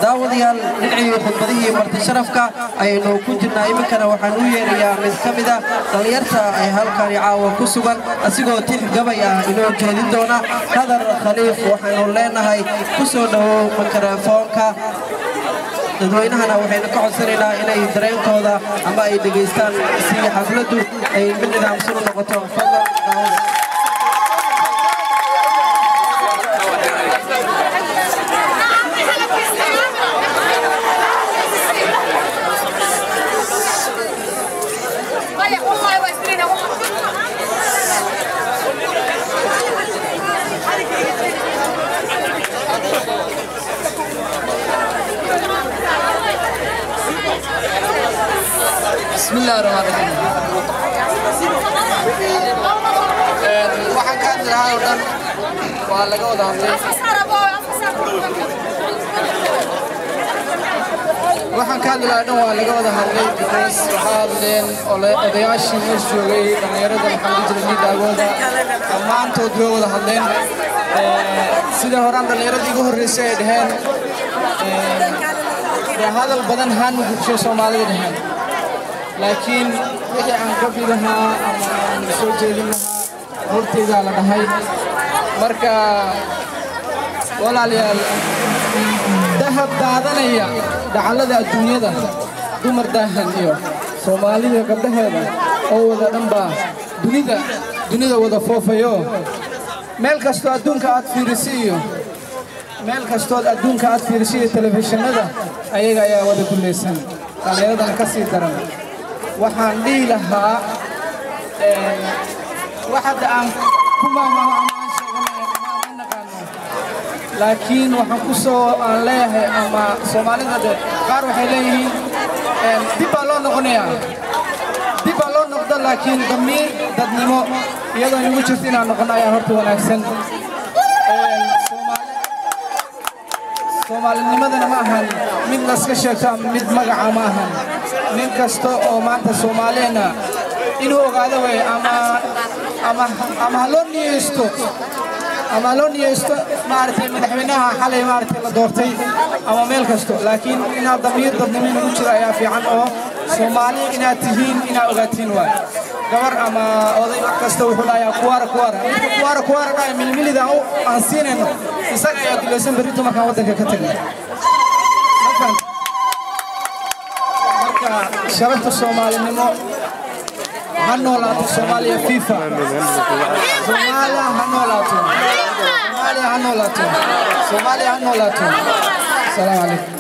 daawadayaal dhinacii khudbadihii marti sharafka aynu ku jirnaa iminkana waxaan u yeerayaa mid ka mid ah dhalinyarta ay halkani caawa ku sugan asigoo tix gabay ah inoo jeedin doona Khadar Khaliif waxaanu leenahay ku soo dhawow mikrofoonka dadweynahana waxaynu ka codsanaynaa inay dareenkooda ama ay dhageystaan si xafladdu ay mid nidaamsan u noqoto fadlan daawada بسم الله الرحمن الرحيم waxaan ka hadlahaa oo dhan waa laga wada hadlay because waxaa hadleen odayaashii meesha joogay dhalinyarada maxaa la jiray daagooda dhammaantood way wada hadleen sida horaan dhallinyaradii ugu horreysay ay dhaheen hadal badan haan bulshada Soomaalida dhaheen laakiin wixii aan ka bilahaa ama aan soo jeedin lahaa hortayda la dhahay marka walaalayaal dahab daadanaya dacalada adduunyada dumar daahan iyo Soomaalida gabdhaheeda oo wada dhanba dunida wada foofayo meel kastoo adduunka aad fiirisiyo telefishinada ayaga ayaa wada guuleysan dhalinyaradan ka sii daran waxaan dhihi lahaa waxaad aan ku maamaho ama aan sheeganayo ama aan naqaano laakiin waxaan ku soo aan leeyahay ama Soomaalida qaar waxay leeyihiin dib baa loo noqdo laakiin damiir dadnimo iyadoo igu jirto inaan noqono ayaa horta wanaagsan Soomaalinimadana ma ahan mid la iska sheegto ama mid magaca ma ahan nin kasta oo maanta Soomaaliyeena inuu ogaado way ama loo niyeysto maartay madaxweynaha xalay maartay la doortay ama meel kasto laakiin inaad damiir dadnimo u jiro ayaa fiican oo Soomaali inaad tihiin inaad ogaatiin waay gabar ama oday wax kasta wuxuu dhayaa kuwaara dhaay milmilida aan siinayno isaga ayaa dilaysan berrito markaan waddanka ka tagnay marka sharafta Soomaalinimo هنولاتو سوماليا فيفا سوماليا هنولاتو السلام عليكم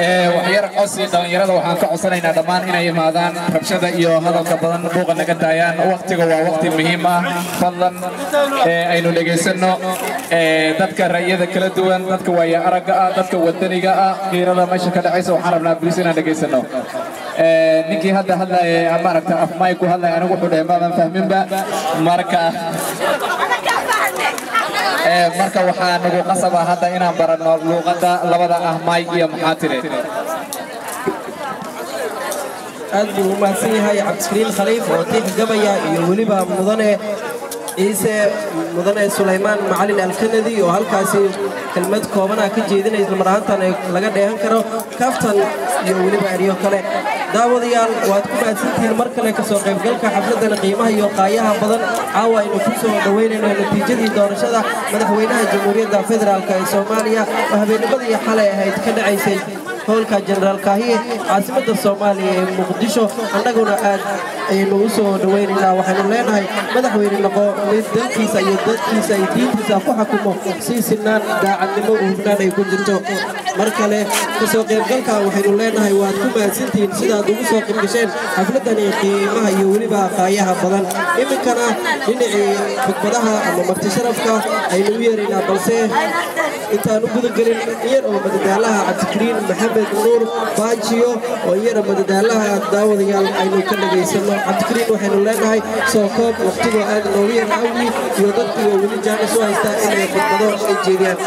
waxyar codsi dhalinyarada waxaan ka codsanaynaa dhammaan inay yimaadaan rabshada iyo hadalka badan buuqa naga daayaan waqtiga waa waqti muhiim ah fadlan aynu dhageysano dadka ra'yada kala duwan dadka waaya aragga ah dadka wadaniga ah qiirada meesha ka dhacaysa waxaan rabnaa bilis inaan dhageysano ninkii hadda hadlaya maaragta afmaay ku hadlaya anigu wuxuu dhahay maadan fahminba marka waxaa nagu qasaba hadda inaan baranno luuqadda labada ahmaay iyo maxaa tire aad buu u mahadsan yahay cabdikariin khaliif oo tiix gabaya iyo weliba ciise mudane sulaymaan macalin alkanadi oo halkaasi kelmad koobana ka jeedinay isla mar ahaantan laga dheehan karo kaftan iyo weliba eryo kale daawadayaal waad ku mahadsantihiin mar kale ka soo qaybgalka xafladan qiimaha iyo qaayaha badan caawa aynu ku soo dhaweynayno natiijadii doorashada madaxweynaha jamhuuriyadda federaalka ee Soomaaliya oo habeennimadii xalay ahayd ka dhacaysay howlka General Kahiye caasimadda Soomaaliya ee Muqdisho annaguna aad aynu u soo dhaweynaynaa waxaanu leenahay madaxweyne noqo mid dalkiisa iyo dadkiisa iyo diintiisa ku xukumo si sinaan daacadnimo u hubnaan ay ku jirto mar kale ka soo qaybgalka waxaynu leenahay waad ku mahadsantihiin sidaad ugu soo qaybgasheen xafladani qiimaha iyo weliba qaayaha badan iminkana dhinacii khudbadaha ama marti sharafka aynu u yeeraynaa balse intaan u gudagelin yar oo madadaalaha cabdikariin maxamed nuur baajiyo oo yar madadaalaha daawadayaal aynu ka dhageysano cabdikariin waxaynu leenahay soo koob waqtiga aad noogu yar awgi iyo dadkii oo weli jaanis u haystaa inay khudbado ay jeediyaan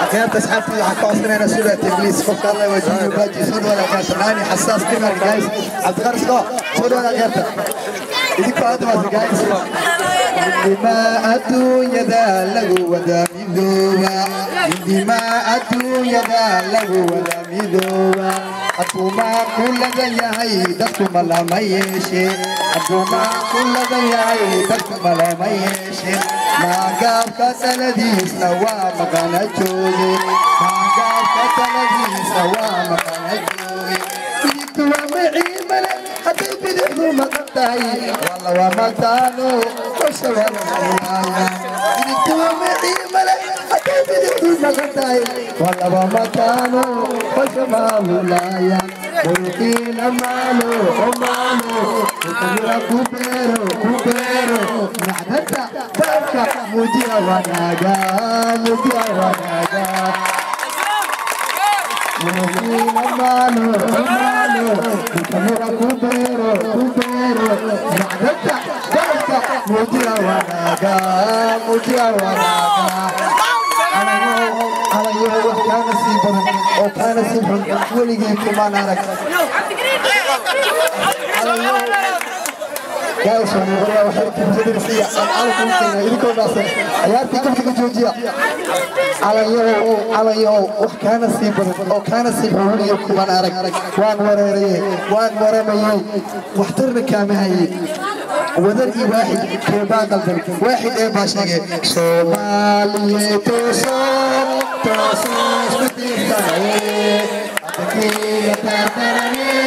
أخيرا تسحبت حكاوسنا سورة إبليس فوق الله وجهه باجي سورة ولا كاسناني حساس كنا جايز عبد الغرس كا سورة ولا غيرته إذا كنت ما جايز لما أتو يدا لغو ودا مدوا لما أتو يدا لغو ودا مدوا أتو ما كل ذي دكتم لا ما يشي أتو ما كل ذي دكتم لا ما يشي ما قاب كسلدي سوا مكان جوزي ما قاب كسلدي سوا مكان جوزي كنتوا معي ملك حتى بدهم مقطعي والله وما كانوا وشوا الحياة كنتوا معي ملك حتى بدهم مقطعي والله وما كانوا وشوا الولاية قلتين مالو كوبيرو نحنتا بابكا مجيا وناجا قلتين مالو كوبيرو نحنتا بابكا مجيا وناجا على يوم كان سيبنا وكان سيبنا ولقي كمان أنا على يوم جالس ونقول وحرك مدرسية أنا كنت إليكم ناس عيالتي كم تجوجيا على يوم وكان سيبنا وكان سيبنا ولقي كمان أنا وان ورمي واحترنا كامهاي وذري واحد كبا قلبي واحد ايه باشنجي صومالي توصل ستيستاني أتكي تاترني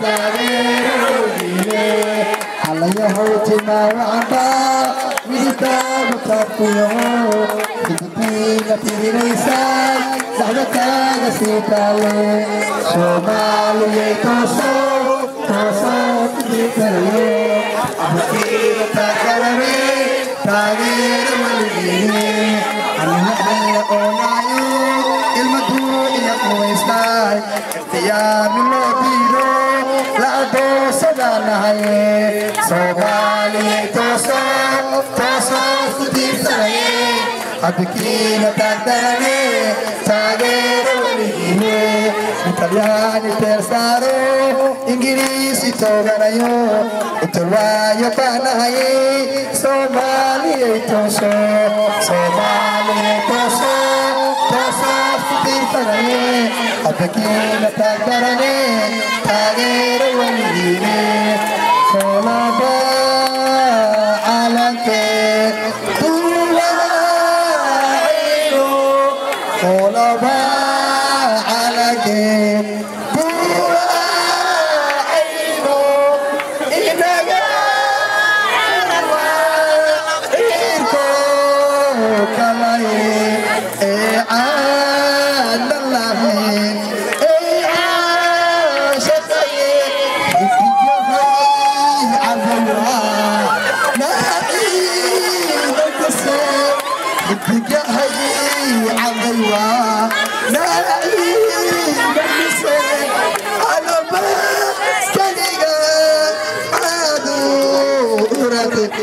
تغيروني على يهوتي ما وعدا ميتا مكافيو تجتي نتيني نيسان سعدتا نسيتالي صومالي توصل ستيستاني أحكي تكرمي تغير والديني أنا أونايو المدو إلى قويستاي اختيار اللوبيرو لا دو سداناي سوغالي توسو ستير ساي أحكي تكرمي تغير walile Italiani tersaro Inggirisi toganayo Utulwayo panahaye Somali toso Somali toso Toso futirtanaye Apekina tagbarane Tagere walile Solaba alanke Solaba alanke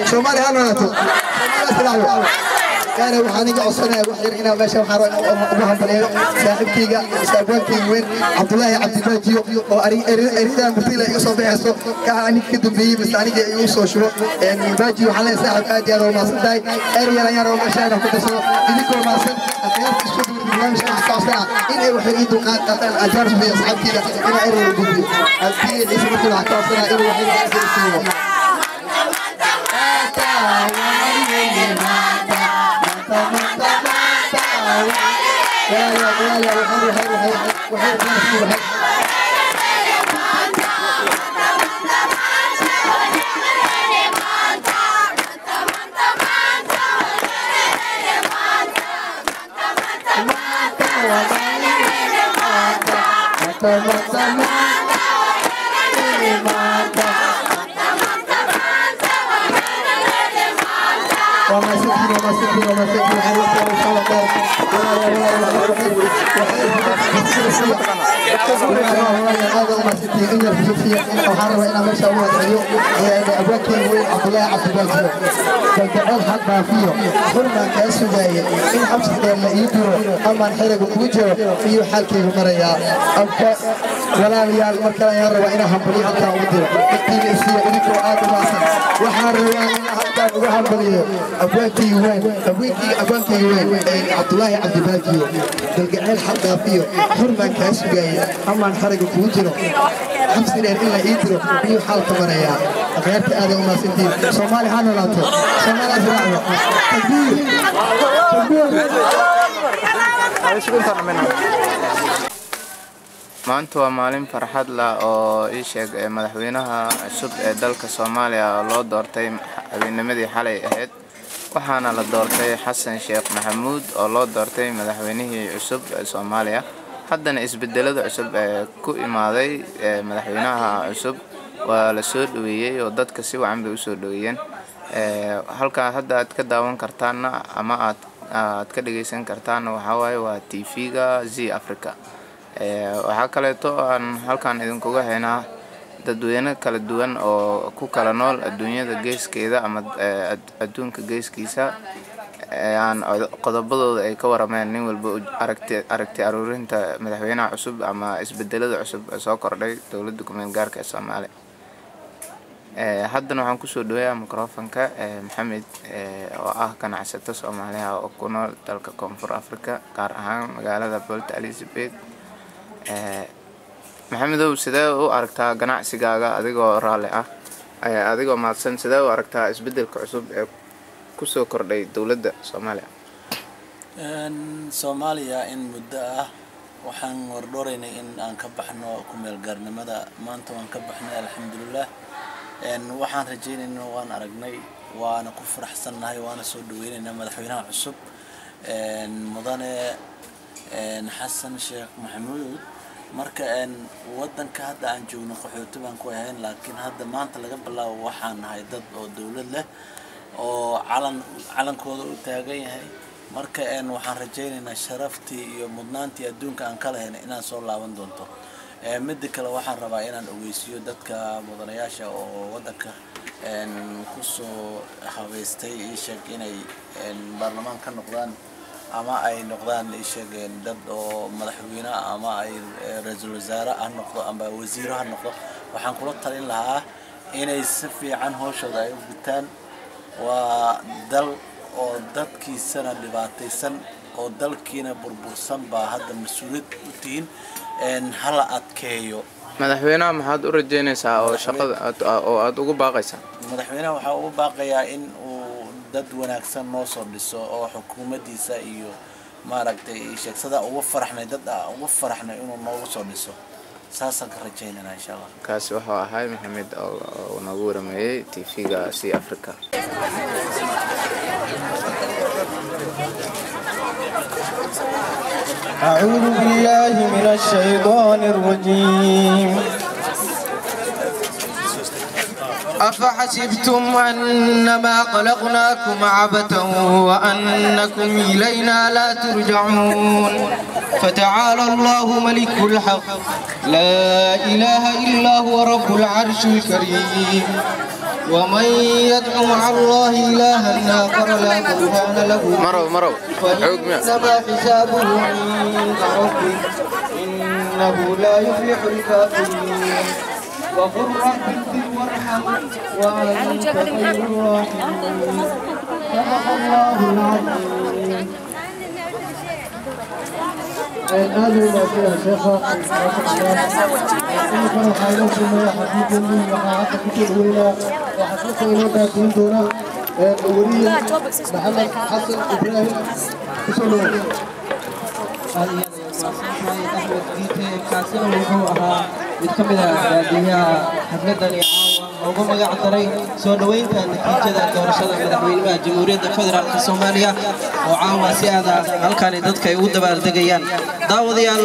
Somali hanoto أنا وحني قصنا وحير هنا ماشي وحرق وهم بليلو صاحبتي صاحبتي وين عبد الله عبد الباجيو وأري مثيل يوسف بيحسو كأني كده بي بس أنا جاي يوسف شو يعني باجيو حنا صاحب أدي أنا وما صدق أري أنا يا روما شايف كده سو يديكوا ما صد أخير تشوف البرنامج مش هتستعصى إني وحيد وقات أجار في صاحبتي أنا أري وجودي أكيد اسمه كله هتستعصى إني وحيد أجار ولا ريال مركلا يا رب إنا همبلي حتى أوديه كتير إسيه إنكو آدم أصلا وحروا حتى وحروا أبوكي وين عبد الله عبد الباجي بالقعال حتى فيه حرما كاس جاي أما نحرق كوجرو خمس سنين إلا يدرو في حال كبريا غيرت آدم ما سنتين صومالي حنا لا تو صومالي أزرعنا maanta waa maalin farxad la oo ii sheeg madaxweynaha cusub ee dalka Soomaaliya loo doortay habeennimadii xalay ahayd waxaana la doortay Xasan Sheekh Maxamuud oo loo doortay madaxweynihii cusub ee Soomaaliya haddana isbedelada cusub ee ku imaaday madaxweynaha cusub waa la soo dhaweeyay oo dadka si wacan bay u soo dhaweeyeen halka hadda aad ka daawan kartaan ama aad ka dhageysan kartaan waxa waaye waa TV-ga Zee Africa waxaa kaleeto aan halkaan idinkuga haynaa dadweyne kala duwan oo ku kala nool adduunyada geeskeeda ama adduunka geeskiisa aan qodobadooda ay ka warameen nin walba aragti aruurinta madaxweynaha cusub ama isbedelada cusub ee soo kordhay dawladda kumeel gaarka ee Soomaaliya haddana waxaan ku soo dhaweeyaa mikrofonka Maxamed oo ah ganacsato Soomaaliya oo ku nool dalka Koonfur Afrika gaar ahaan magaalada Port Elizabeth maxamedow sidee u aragtaa ganacsigaaga adigoo raali ah adigoo maadsan sidee u aragtaa isbedelka cusub ee ku soo kordhay dawladda Soomaaliya Soomaaliya in muddo ah waxaan wardooreynay in aan ka baxno ku meel gaarnimada maanta waan ka baxnay alxamdulillah waxaan rajaynaynaa waan aragnay waana ku faraxsanahay waana soo dhaweynaynaa madaxweynaha cusub mudane Xasan Sheekh Maxamuud marka wadanka hadda aan joogno qaxooti baan ku ahayn laakiin hadda maanta laga bilaabo waxaan nahay dad oo dawlad leh oo calankooda u taagan yahay marka waxaan rajaynaynaa sharaftii iyo mudnaantii adduunka aan ka lahayn inaan soo laaban doonto mid kale waxaan rabaa inaan ogeysiyo dadka mudanayaasha oo wadanka ku soo habeystay sheeg inay baarlamaan ka noqdaan ama ay noqdaan sheegeen dad oo madaxweyne ama ay ra'iisul wasaare ah noqdo ama wasiir ah noqdo waxaan kula talin lahaa inay si fiican hawshooda ay u gutaan waa dal oo dadkiisana dhibaataysan oo dalkiina burbursan baa hadda mas'uuliyad u tihiin hala adkeeyo madaxweynaha maxaad u rajeynaysaa oo shaqada aad ugu baaqaysaa madaxweynaha waxa uu baaqayaa in uu dad wanaagsan noo soo dhiso oo xukuumaddiisa iyo maaragtay sheegsada ugu faraxnay dad ugu faraxnay inuu noogu soo dhiso saasaan ka rajaynaynaa insha Allah kaasi wuxuu ahaa Maxamed oo nagu waramayay TV-ga Sea Africa أعوذ بالله من الشيطان الرجيم أفحسبتم أنما خلقناكم عبثا وأنكم إلينا لا ترجعون فتعالى الله ملك الحق لا إله إلا هو رب العرش الكريم ومن يدعو مع الله إلها آخر لا برهان له فإنما حسابه عند ربه إنه لا يفلح الكافرين وقل رب اغفر وارحم وأنت خير الراحمين صدق الله العظيم. هذه الأشياء شيخة كانوا حيلوكم يا حبيبي وحاطة كتير ولا وحسوك إلوكا كنتونا ولي محمد حسن إبراهيم بسولو أحمد جيتي كاسنا وحوها متكملة باديها حفلتني عاوة ugu magac daray soo dhaweynta natiijada doorashada madaxweynaha Jamhuuriyadda Federaalka Soomaaliya oo caawa si aad halkaan dadka ay ugu dabaaldegayaan daawadayaal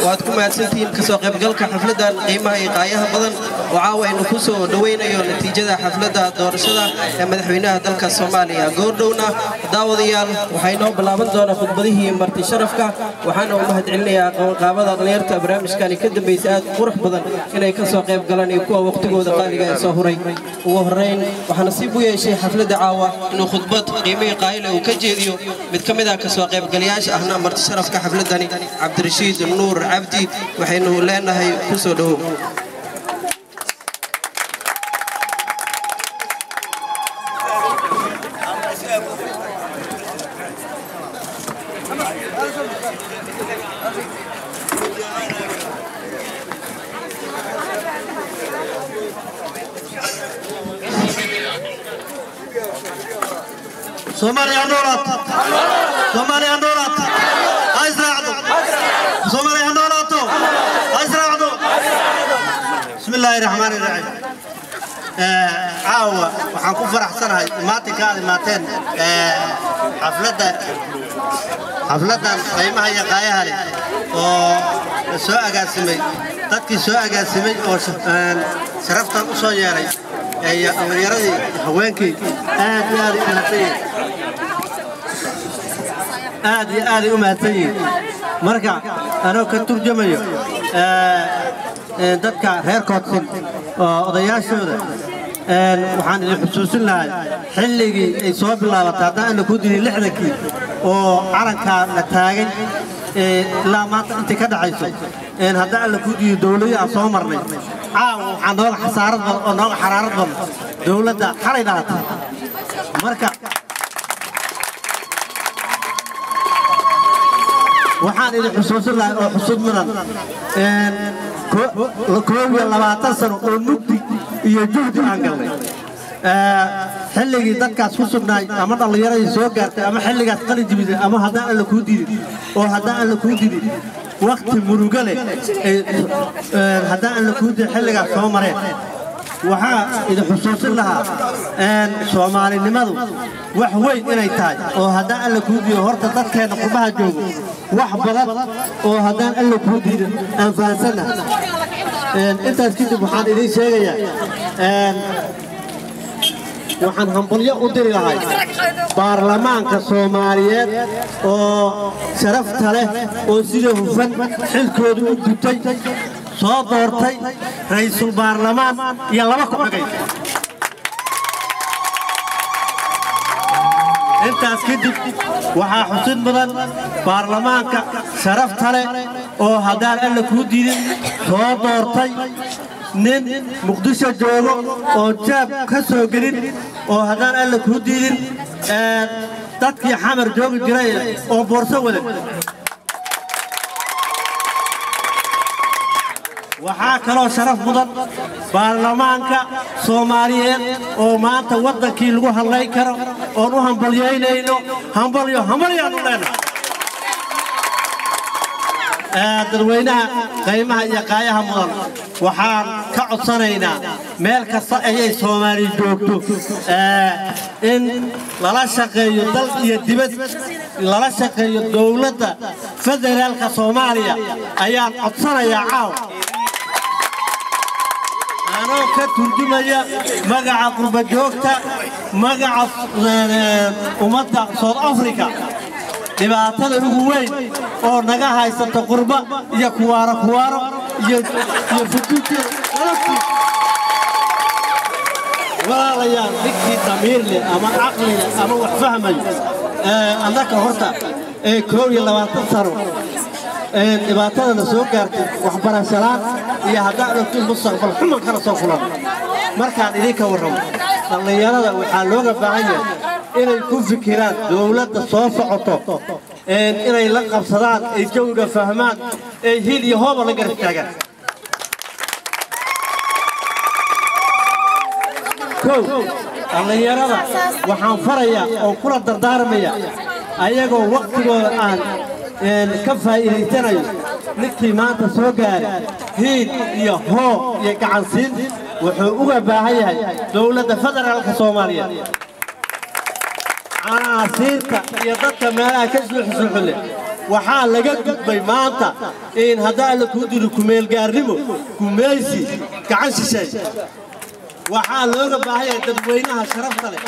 waad ku mahadsantihiin ka soo qaybgalka xafladan qiimaha iyo qaayaha badan oo caawa aynu ku soo dhaweynayo natiijada xafladda doorashada ee madaxweynaha dalka Soomaaliya goordhowna daawadayaal waxay noo bilaaban doonaa khudbadihii marti sharafka waxaana u mahadcelinayaa qabanqaabada dhalinyarta barnaamijkani ka dambeysay aad qurux badan inay ka soo qayb galaan iyo kuwa waqtigooda qaaliga ah soo huray ugu horeyn waxaan nasiib u yeeshay xafladda caawa inuu khudbad qiimihii qaayil uu ka jeediyo mid ka mid ah ka soo qaybgalayaasha ahna marti sharafka xafladani Cabdirashiid Nuur Cabdi waxaynu leenahay ku soo dhawow Somalia Norat Azra'du Somalia Norato Azra'du Bismillahir Rahmanir Rahim caawa waxaan ku faraxsanahay maateen xafladan qiimaha iyo qaayaha leh oo soo agaasimay dadkii soo agaasimay oo sharaftan u soo yeelay ay dhalinyaradi haweenkii aad iyo u mahadsanyihiin marka anoo ka turjumayo dadka reer Koodsin oo odayaashooda waxaan idin xusuusin lahay xilligii ay soo bilaabatay haddaan ana ku dilin 60kii oo calanka la taagay ilaa maanta intii ka dhacayso haddaan la ku diyo dawladii aan soo marnay caawa waxaan nooga xasaarad badan oo nooga xaraarad badan dawladda xalay dhalatay marka waxaan idin xusuusin lahay oo xusud mudan 20 sano oo mugdi iyo juhdi aan galnay xilligii dadkaas ku sugnaay ama dhallinyaradii soo gaartay ama xilligaas qalin jibisay ama haddaan alla kuu didin oo haddaan alla kuu didin waqti murugo leh haddaan alla kuu didin xilligaas soo mareen waxaa idin xusuusin lahaa Soomaalinimadu wax weyn inay tahay oo haddaan alla kuu diyo horta dadkeena qurbaha joogo wax badan oo haddaan alla kuu diidin aan fahansana intaas kadib waxaan idin sheegayaa waxaan hambalyo u diri lahay baarlamaanka Soomaaliyeed oo sharafta leh oo sida hufan xilkooda u gutay soo doortay ra'iisul baarlamaan iyo laba ku xigay intaas kadib waxaa xusid mudan baarlamaanka sharafta leh oo haddaan alla kuu diidin soo doortay nin muqdisho joogo oo jaab ka soo gelin oo haddaan alla kuu diidin dadkii xamar joogi jiray oo boorso wada waxaa kaloo sharaf mudan baarlamaanka Soomaaliyeed oo maanta wadankii lagu hadlay karo oo u hambalyeynayno hambalyo hambalyaan u leenahay dadweynaha qiimaha iyo qaayaha mudan waxaan ka codsanaynaa meel kasta ay Soomaali joogto in lala shaqeeyo dal iyo dibad lala shaqeeyo dawladda federaalka Soomaaliya ayaan codsanayaa caaw أنا كترجمة مجا قرب جوكتا مجا ومدة صوت أفريقيا لبعض الأجوين أو نجا هاي ست قربة يا كوارا يفتوك ولا يا ذكي ضمير لي أما عقلي أما وفهمي أنا كهرتا كوري لما تصرف dhibaatada la soo gaartay waxbarashada iyo hadda ku mustaqbal xumo kala soo fulan markaan idinka warramo dhalinyarada waxaa looga baahan yahay inay ku fikiraan dawladda soo socoto inay la qabsadaan ay jawiga fahmaan ay hil iyo hooba la garab taagaan dhalinyarada waxaan farayaa oo kula dardaarmaya ayagoo waqtigooda aan كفايتنا نكتي ما تسوقان هيد يهو يقعنسين وحقوق باهية دولة فدرالك الصومالية عاصيرك يضدك ما كسلح سلحله وحال لقد بيمانتا إن هذا لكودر كميل قارمو كميسي كعنش شيء waxaa looga baahay dadweynaha sharafta leh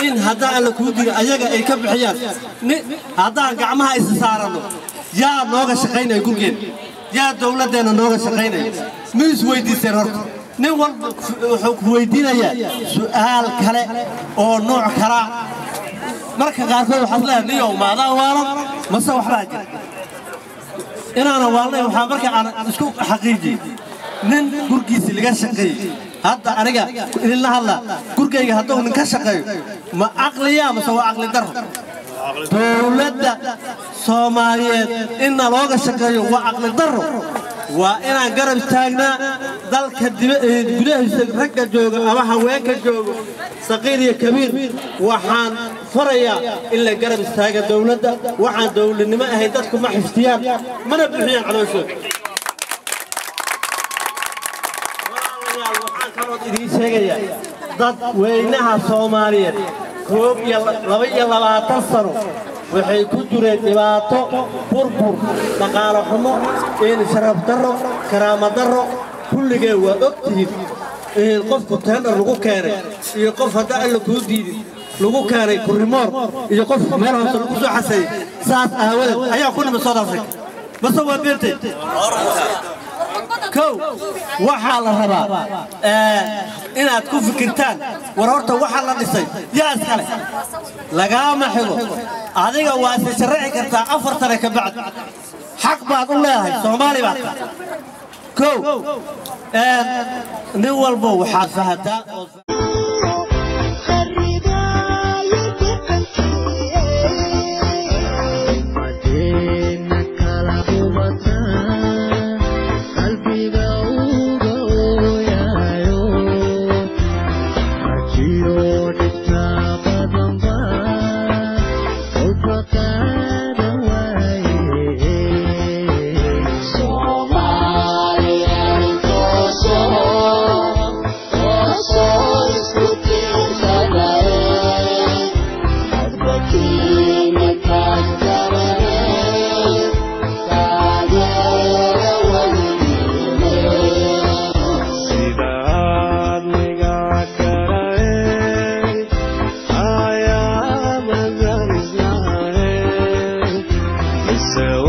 in hadaa la ku diga ayaga ay ka bixiyaan hadaa gacmaha is saarano yaa nooga shaqeynay gurgeen yaa dawladeena nooga shaqeynay miis weydiisay horta nin walba wuxuu ku weydiinayaa su'aal kale oo nooc kala marka qaarkood waxa la leeyahay maada waalan mase waxbaa jira inaana waalnay waxa marka aan isku xaqiijiyay nin gurgiisa laga shaqeeyay هذا أرجع إلى هلا كرجي هذا من كشقي ما عقلية ما سوى عقل در دولة سومالية إن لوجا شقي وعقل در وإن قرب تاجنا ذلك جلاه رجع جوج أما هواك جوج صغير كبير وحان فريا إلا قرب تاج دولة وحان دولة ما هيدتكم ما حفتيان ما نبحيان على شو dad weynaha Soomaaliyeed koob iyo 22 sano waxay ku jireen dhibaato burbur dhaqaale xumo in sharaf darro karaama darro kulligee waa ogtihiin in qofku tender lagu keenay iyo qof hadda alla ku diiday lagu keenay kurimoor iyo qof meel hoose lagu soo xasay saas aawadeed ayaa ku nimid South Africa bas waa beertay كو وحال الربا إن أتكون فكرتان ورورته وحال النسي يا أسكالي لقاء ما حلو هذه واسي شرعي كرتا أفر ترك بعد حق بعض الله صومالي بعد كو نوال بو وحال فهدا So